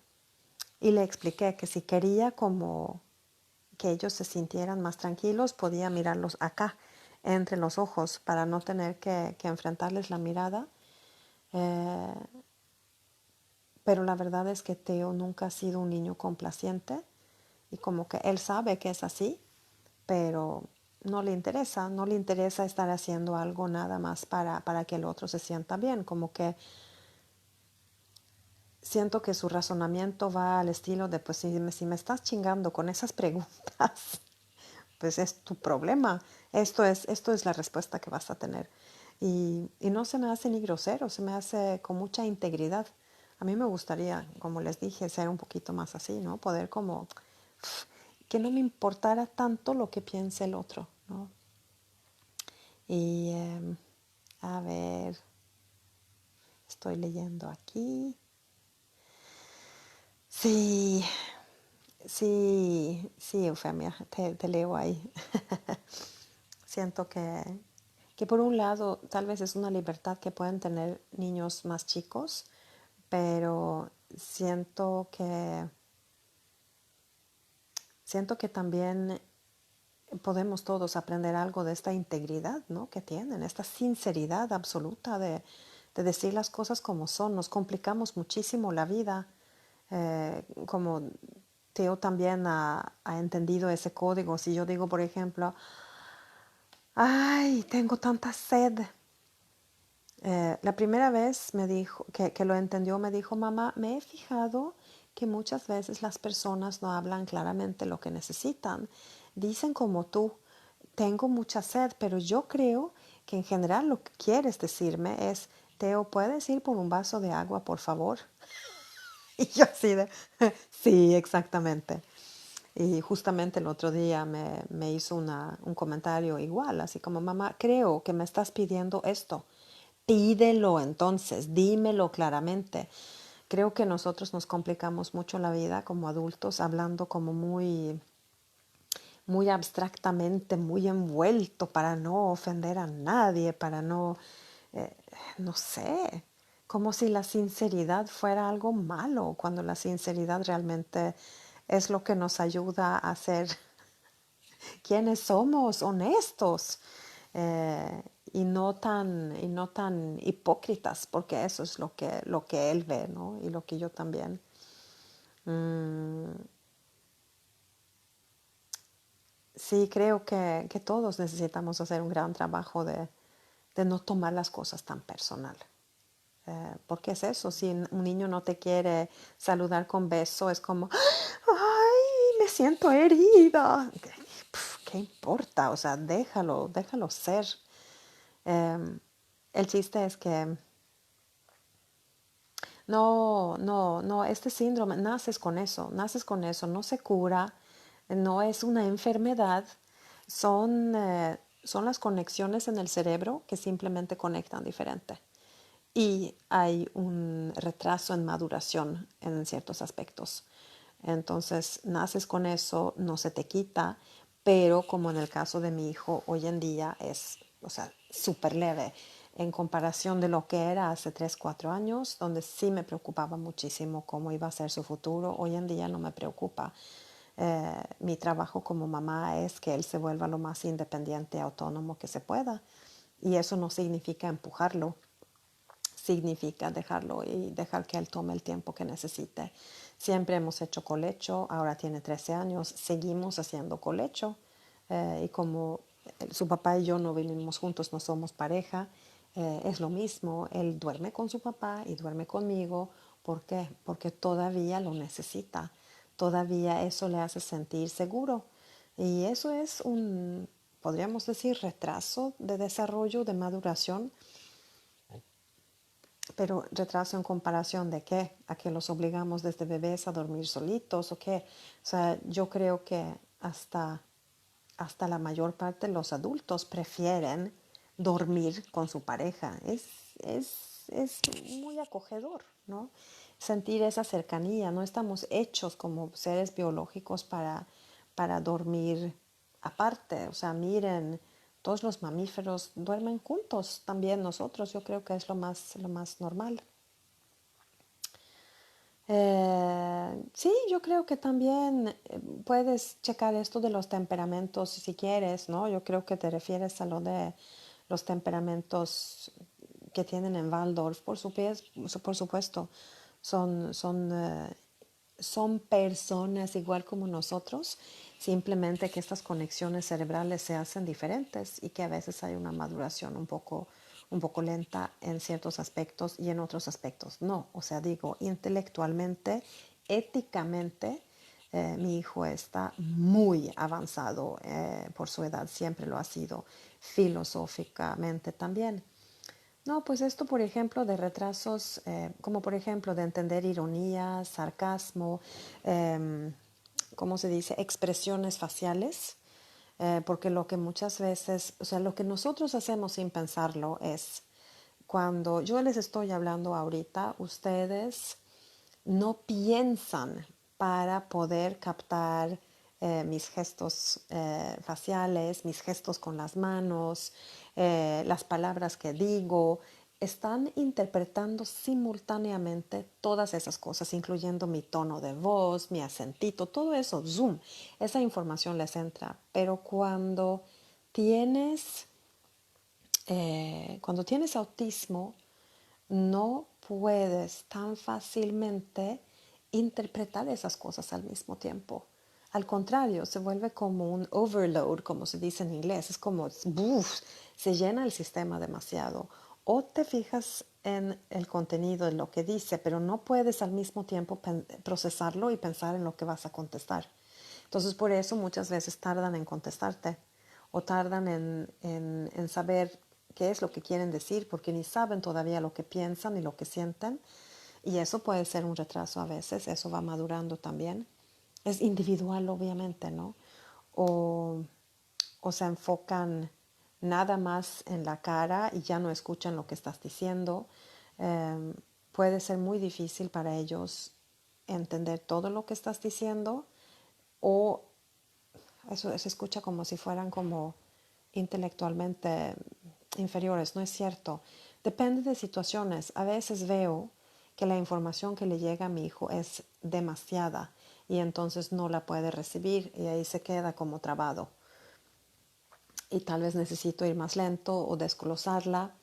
Y le expliqué que si quería como que ellos se sintieran más tranquilos, podía mirarlos acá, entre los ojos, para no tener que enfrentarles la mirada. Eh, pero la verdad es que Teo nunca ha sido un niño complaciente y como que él sabe que es así, pero no le interesa estar haciendo algo nada más para que el otro se sienta bien, como que siento que su razonamiento va al estilo de, pues si me estás chingando con esas preguntas, pues es tu problema. Esto es la respuesta que vas a tener. Y no se me hace ni grosero, se me hace con mucha integridad. A mí me gustaría, como les dije, ser un poquito más así, ¿no? Poder como que no me importara tanto lo que piense el otro, ¿no? Y a ver, estoy leyendo aquí. Sí, sí, Eufemia, te leo ahí. Siento que por un lado tal vez es una libertad que pueden tener niños más chicos, pero siento que también podemos todos aprender algo de esta integridad, ¿no? Que tienen, esta sinceridad absoluta de decir las cosas como son. Nos complicamos muchísimo la vida, como Teo también ha entendido ese código. Si yo digo, por ejemplo, ay, tengo tanta sed. La primera vez me dijo, que lo entendió, me dijo, mamá, me he fijado que muchas veces las personas no hablan claramente lo que necesitan. Dicen como tú, tengo mucha sed, pero yo creo que en general lo que quieres decirme es, Teo, ¿puedes ir por un vaso de agua, por favor? Y yo así de, sí, exactamente. Y justamente el otro día me hizo un comentario igual, así como, mamá, creo que me estás pidiendo esto. Pídelo entonces, dímelo claramente. Creo que nosotros nos complicamos mucho la vida como adultos, hablando como muy abstractamente, muy envuelto para no ofender a nadie, para no, eh, no sé, como si la sinceridad fuera algo malo, cuando la sinceridad realmente es lo que nos ayuda a ser quienes somos, honestos, eh, y no tan hipócritas, porque eso es lo que él ve, ¿no? Y lo que yo también. Mm, sí, creo que todos necesitamos hacer un gran trabajo de no tomar las cosas tan personal. Porque es eso, si un niño no te quiere saludar con beso, es como, ay, me siento herida. ¿Qué importa? O sea, déjalo ser. Eh, el chiste es que no, este síndrome, naces con eso, no se cura, no es una enfermedad, son las conexiones en el cerebro que simplemente conectan diferente. Y hay un retraso en maduración en ciertos aspectos. Entonces, naces con eso, no se te quita, pero como en el caso de mi hijo, hoy en día es, o sea, súper leve en comparación de lo que era hace 3 4 años, donde sí me preocupaba muchísimo cómo iba a ser su futuro. Hoy en día no me preocupa. Mi trabajo como mamá es que él se vuelva lo más independiente, autónomo que se pueda. Y eso no significa empujarlo, significa dejarlo y dejar que él tome el tiempo que necesite. Siempre hemos hecho colecho, ahora tiene 13 años, seguimos haciendo colecho, y como su papá y yo no vivimos juntos, no somos pareja, es lo mismo, él duerme con su papá y duerme conmigo. ¿Por qué? Porque todavía lo necesita, todavía eso le hace sentir seguro. Y eso es podríamos decir, retraso de desarrollo, de maduración. Pero retraso en comparación de qué, a que los obligamos desde bebés a dormir solitos o qué. O sea, yo creo que hasta la mayor parte de los adultos prefieren dormir con su pareja. Es muy acogedor, ¿no? Sentir esa cercanía. No estamos hechos como seres biológicos para dormir aparte. O sea, miren, todos los mamíferos duermen juntos, también nosotros. Yo creo que es lo más normal. Sí, yo creo que también puedes checar esto de los temperamentos si quieres, ¿no? Yo creo que te refieres a lo de los temperamentos que tienen en Waldorf, por supuesto. Son, son, eh, son personas igual como nosotros, simplemente que estas conexiones cerebrales se hacen diferentes y que a veces hay una maduración un poco lenta en ciertos aspectos y en otros aspectos no. O sea, digo, intelectualmente, éticamente, Mi hijo está muy avanzado por su edad, siempre lo ha sido, filosóficamente también. No, pues esto, por ejemplo, de retrasos, como por ejemplo de entender ironía, sarcasmo, eh, ¿cómo se dice? Expresiones faciales, porque lo que muchas veces, o sea, lo que nosotros hacemos sin pensarlo es, cuando yo les estoy hablando ahorita, ustedes no piensan para poder captar mis gestos faciales, mis gestos con las manos, las palabras que digo. Están interpretando simultáneamente todas esas cosas, incluyendo mi tono de voz, mi acentito, todo eso, zoom, esa información les entra. Pero tienes, cuando tienes autismo, no puedes tan fácilmente interpretar esas cosas al mismo tiempo. Al contrario, se vuelve como un overload, como se dice en inglés. Es como, ¡buf! Se llena el sistema demasiado. O te fijas en el contenido, en lo que dice, pero no puedes al mismo tiempo procesarlo y pensar en lo que vas a contestar. Entonces, por eso muchas veces tardan en contestarte o tardan en saber qué es lo que quieren decir, porque ni saben todavía lo que piensan ni lo que sienten. Y eso puede ser un retraso a veces, eso va madurando también. Es individual, obviamente, ¿no? O, o se enfocan nada más en la cara y ya no escuchan lo que estás diciendo. Puede ser muy difícil para ellos entender todo lo que estás diciendo, o eso se escucha como si fueran como intelectualmente inferiores. No es cierto. Depende de situaciones. A veces veo que la información que le llega a mi hijo es demasiada y entonces no la puede recibir y ahí se queda como trabado. Y tal vez necesito ir más lento o desglosarla.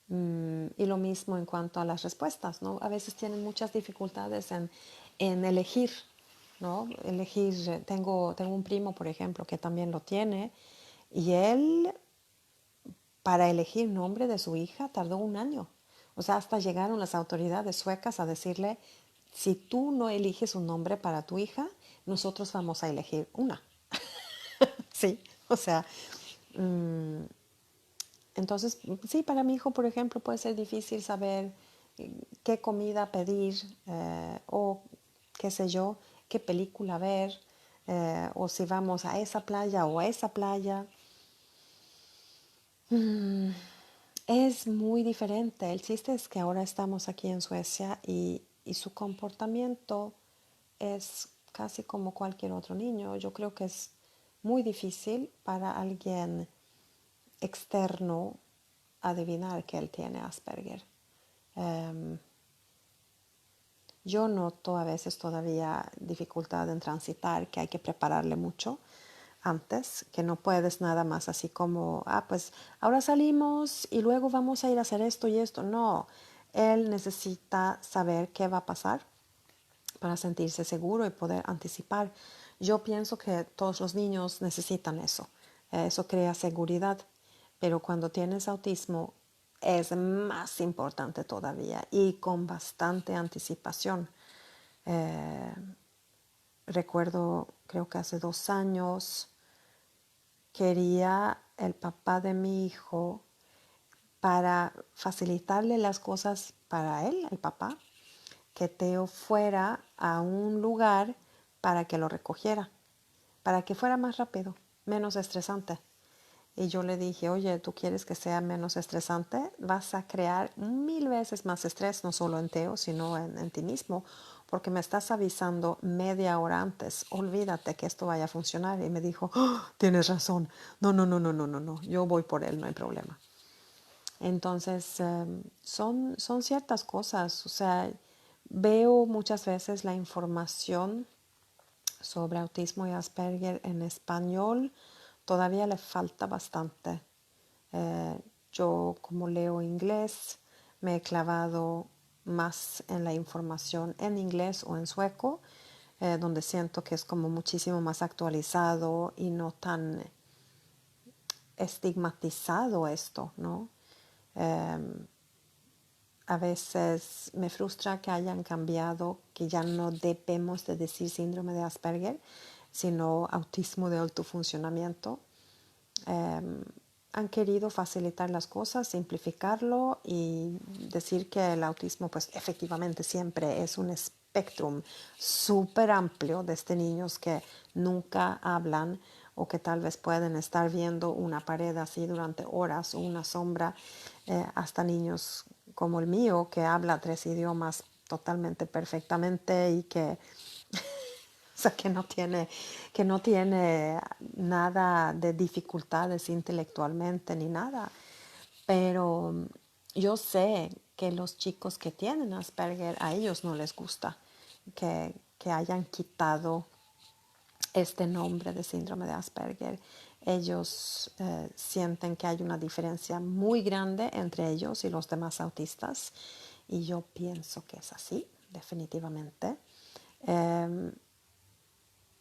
Y lo mismo en cuanto a las respuestas, ¿no? A veces tienen muchas dificultades en elegir, ¿no? Elegir, tengo un primo, por ejemplo, que también lo tiene, y él, para elegir nombre de su hija, tardó un año. O sea, hasta llegaron las autoridades suecas a decirle, si tú no eliges un nombre para tu hija, nosotros vamos a elegir una. Sí, o sea, entonces, sí, para mi hijo, por ejemplo, puede ser difícil saber qué comida pedir, o qué sé yo, qué película ver, o si vamos a esa playa o a esa playa. Es muy diferente. El chiste es que ahora estamos aquí en Suecia y su comportamiento es casi como cualquier otro niño. Yo creo que es muy difícil para alguien externo adivinar que él tiene Asperger. Em, yo noto a veces todavía dificultad en transitar, que hay que prepararle mucho antes, que no puedes nada más así como, pues ahora salimos y luego vamos a ir a hacer esto y esto. No, él necesita saber qué va a pasar para sentirse seguro y poder anticipar. Yo pienso que todos los niños necesitan eso. Eso crea seguridad, pero cuando tienes autismo es más importante todavía y con bastante anticipación. Eh, Recuerdo, creo que hace 2 años, quería el papá de mi hijo, para facilitarle las cosas para él, el papá, que Teo fuera a un lugar para que lo recogiera, para que fuera más rápido, menos estresante. Y yo le dije, oye, ¿tú quieres que sea menos estresante? Vas a crear 1000 veces más estrés, no solo en Teo, sino en ti mismo, porque me estás avisando media hora antes. Olvídate que esto vaya a funcionar. Y me dijo, "Oh, tienes razón. No, no, no, no, no, no, no. Yo voy por él, no hay problema". Entonces, son ciertas cosas. O sea, veo muchas veces la información sobre autismo y Asperger en español. Todavía le falta bastante. Eh, yo, como leo inglés, me he clavado más en la información en inglés o en sueco, donde siento que es como muchísimo más actualizado y no tan estigmatizado esto, ¿no? A veces me frustra que hayan cambiado, que ya no debemos de decir síndrome de Asperger, sino autismo de alto funcionamiento. Han querido facilitar las cosas, simplificarlo y decir que el autismo pues efectivamente siempre es un espectrum súper amplio desde niños que nunca hablan o que tal vez pueden estar viendo una pared así durante horas o una sombra, hasta niños como el mío que habla 3 idiomas totalmente perfectamente y que o sea, que no tiene nada de dificultades intelectualmente ni nada. Pero yo sé que los chicos que tienen Asperger, a ellos no les gusta que hayan quitado este nombre de síndrome de Asperger. Ellos sienten que hay una diferencia muy grande entre ellos y los demás autistas. Y yo pienso que es así, definitivamente. Eh,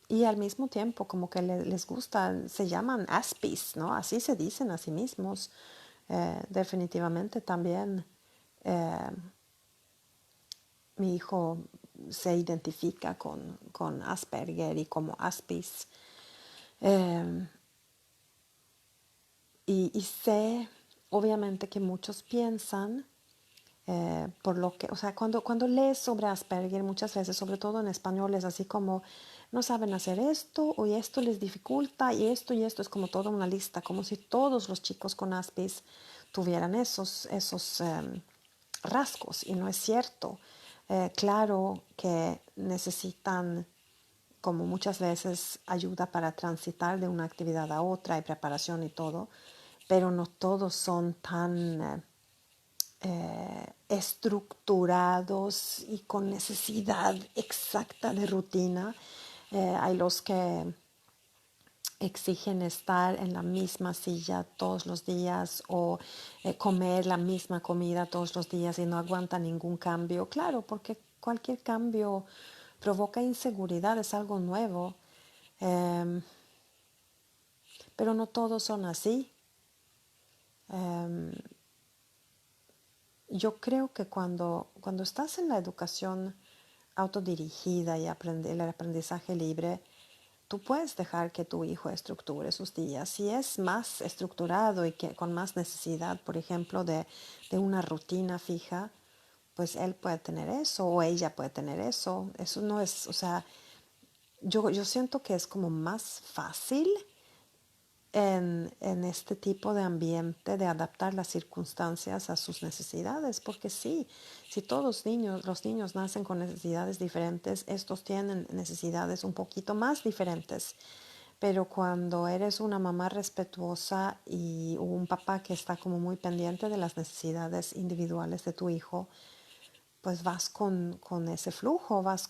y al mismo tiempo como que les gusta, se llaman Aspies, ¿no? Así se dicen a sí mismos. Definitivamente también eh, mi hijo se identifica con Asperger y como Aspies. Eh, y sé, obviamente, que muchos piensan, por lo que, o sea, cuando lees sobre Asperger, muchas veces, sobre todo en español, es así como no saben hacer esto o esto les dificulta y esto es como toda una lista, como si todos los chicos con Aspis tuvieran esos rasgos y no es cierto. Claro que necesitan, como muchas veces, ayuda para transitar de una actividad a otra y preparación y todo, pero no todos son tan estructurados y con necesidad exacta de rutina. Hay los que exigen estar en la misma silla todos los días o comer la misma comida todos los días y no aguantan ningún cambio. Claro, porque cualquier cambio provoca inseguridad, es algo nuevo. Eh, pero no todos son así. Eh, yo creo que cuando estás en la educación autodirigida y el aprendizaje libre, tú puedes dejar que tu hijo estructure sus días. Si es más estructurado y que con más necesidad, por ejemplo, de una rutina fija, pues él puede tener eso o ella puede tener eso. Eso no es, o sea, yo siento que es como más fácil en este tipo de ambiente de adaptar las circunstancias a sus necesidades, porque sí, si todos los niños nacen con necesidades diferentes, estos tienen necesidades un poquito más diferentes. Pero cuando eres una mamá respetuosa y un papá que está como muy pendiente de las necesidades individuales de tu hijo, pues vas con ese flujo, vas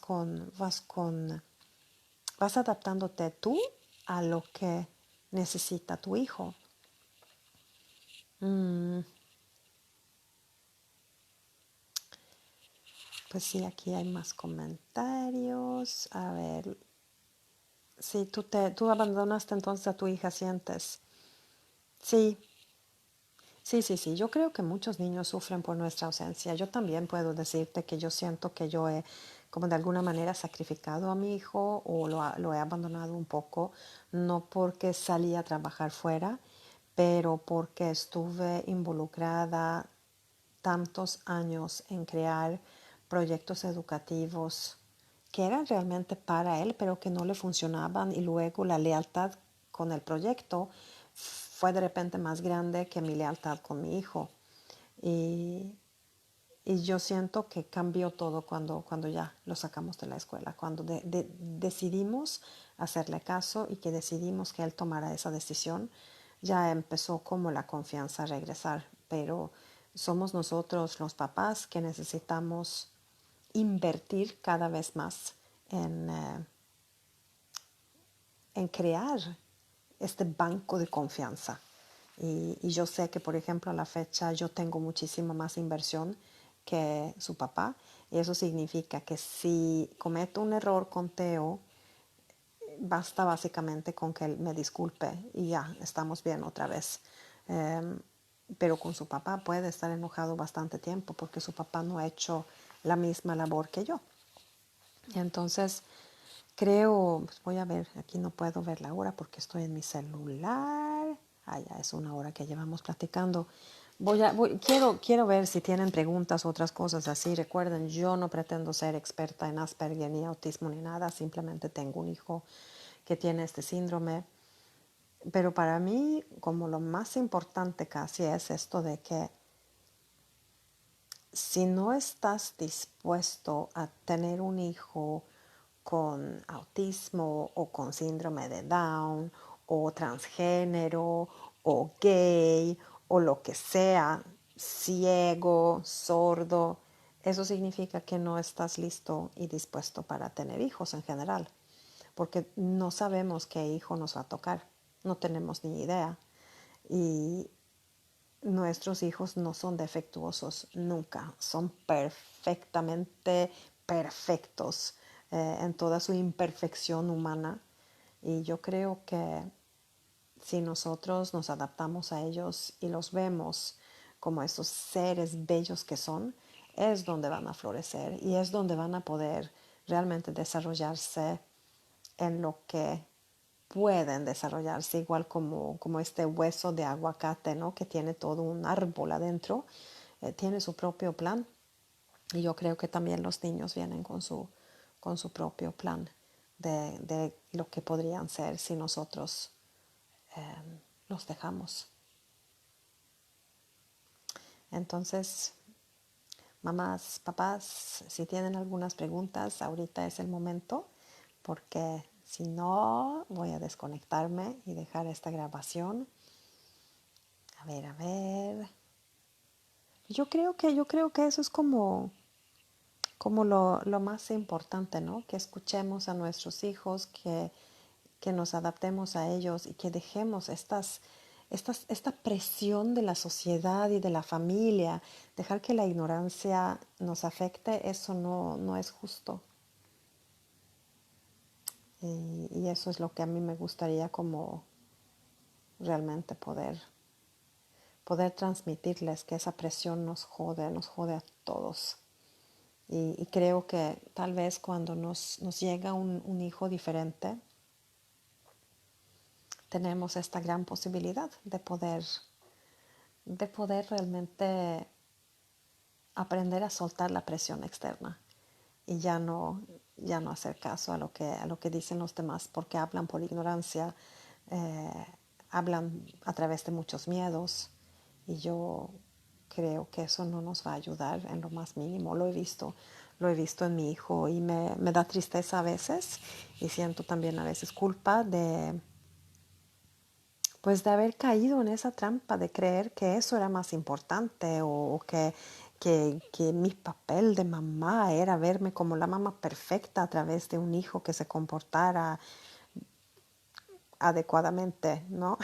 adaptándote tú a lo que necesita tu hijo. Mm, pues sí, aquí hay más comentarios. A ver, sí, tú abandonaste entonces a tu hija, sientes. Sí, sí. Yo creo que muchos niños sufren por nuestra ausencia. Yo también puedo decirte que yo siento que yo he, como de alguna manera, sacrificado a mi hijo o lo he abandonado un poco, no porque salí a trabajar fuera, pero porque estuve involucrada tantos años en crear proyectos educativos que eran realmente para él, pero que no le funcionaban y luego la lealtad con el proyecto fue de repente más grande que mi lealtad con mi hijo. Y, y yo siento que cambió todo cuando ya lo sacamos de la escuela, cuando decidimos hacerle caso y que decidimos que él tomara esa decisión, ya empezó como la confianza a regresar, pero somos nosotros los papás que necesitamos invertir cada vez más en crear este banco de confianza. Y yo sé que, por ejemplo, a la fecha yo tengo muchísima más inversión que su papá. Y eso significa que si cometo un error con Teo, basta básicamente con que él me disculpe y ya estamos bien otra vez. pero con su papá puede estar enojado bastante tiempo porque su papá no ha hecho la misma labor que yo. Entonces, creo, pues voy a ver, aquí no puedo ver la hora porque estoy en mi celular. Ah, ya es una hora que llevamos platicando. Quiero ver si tienen preguntas o otras cosas así. Recuerden, yo no pretendo ser experta en Asperger ni autismo ni nada. Simplemente tengo un hijo que tiene este síndrome. Pero para mí, como lo más importante casi es esto de que si no estás dispuesto a tener un hijo con autismo o con síndrome de Down o transgénero o gay o lo que sea, ciego, sordo, eso significa que no estás listo y dispuesto para tener hijos en general, porque no sabemos qué hijo nos va a tocar, no tenemos ni idea. Y nuestros hijos no son defectuosos nunca, son perfectamente perfectos en toda su imperfección humana. Y yo creo que si nosotros nos adaptamos a ellos y los vemos como esos seres bellos que son, es donde van a florecer y es donde van a poder realmente desarrollarse en lo que pueden desarrollarse, igual como este hueso de aguacate, ¿no? Que tiene todo un árbol adentro, tiene su propio plan. Y yo creo que también los niños vienen con su propio plan de lo que podrían ser si nosotros los dejamos. Entonces, mamás, papás, si tienen algunas preguntas, ahorita es el momento, porque si no, voy a desconectarme y dejar esta grabación. A ver, a ver. Yo creo que eso es como lo más importante, ¿no? Que escuchemos a nuestros hijos, que nos adaptemos a ellos y que dejemos esta presión de la sociedad y de la familia. Dejar que la ignorancia nos afecte, eso no es justo. Y eso es lo que a mí me gustaría como realmente poder transmitirles, que esa presión nos jode a todos. Y creo que tal vez cuando nos llega un hijo diferente, tenemos esta gran posibilidad de poder realmente aprender a soltar la presión externa y ya no hacer caso a lo que dicen los demás, porque hablan por ignorancia, eh, hablan a través de muchos miedos, y yo creo que eso no nos va a ayudar en lo más mínimo. Lo he visto en mi hijo y me da tristeza a veces, y siento también a veces culpa pues de haber caído en esa trampa de creer que eso era más importante, o que mi papel de mamá era verme como la mamá perfecta a través de un hijo que se comportara adecuadamente, ¿no?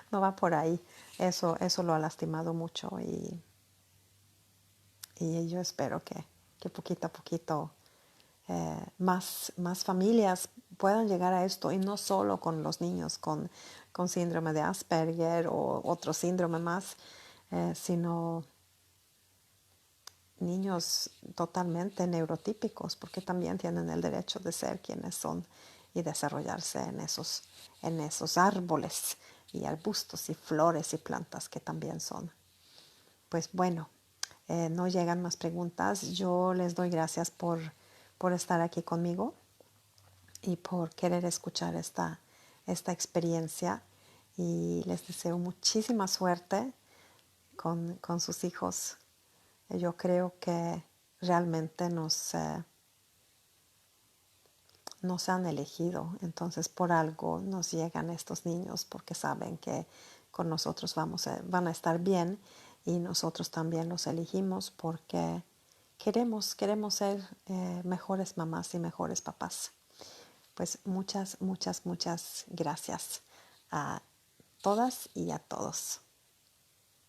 No va por ahí. Eso lo ha lastimado mucho, y yo espero que poquito a poquito más familias puedan llegar a esto, y no solo con los niños con síndrome de Asperger o otro síndrome más, sino niños totalmente neurotípicos, porque también tienen el derecho de ser quienes son y desarrollarse en esos árboles y arbustos y flores y plantas que también son. Pues bueno, no llegan más preguntas. Yo les doy gracias por estar aquí conmigo y por querer escuchar esta experiencia, y les deseo muchísima suerte con sus hijos. Yo creo que realmente nos han elegido, entonces por algo nos llegan estos niños, porque saben que con nosotros van a estar bien, y nosotros también los elegimos porque queremos ser mejores mamás y mejores papás. Pues muchas, muchas, muchas gracias a todas y a todos.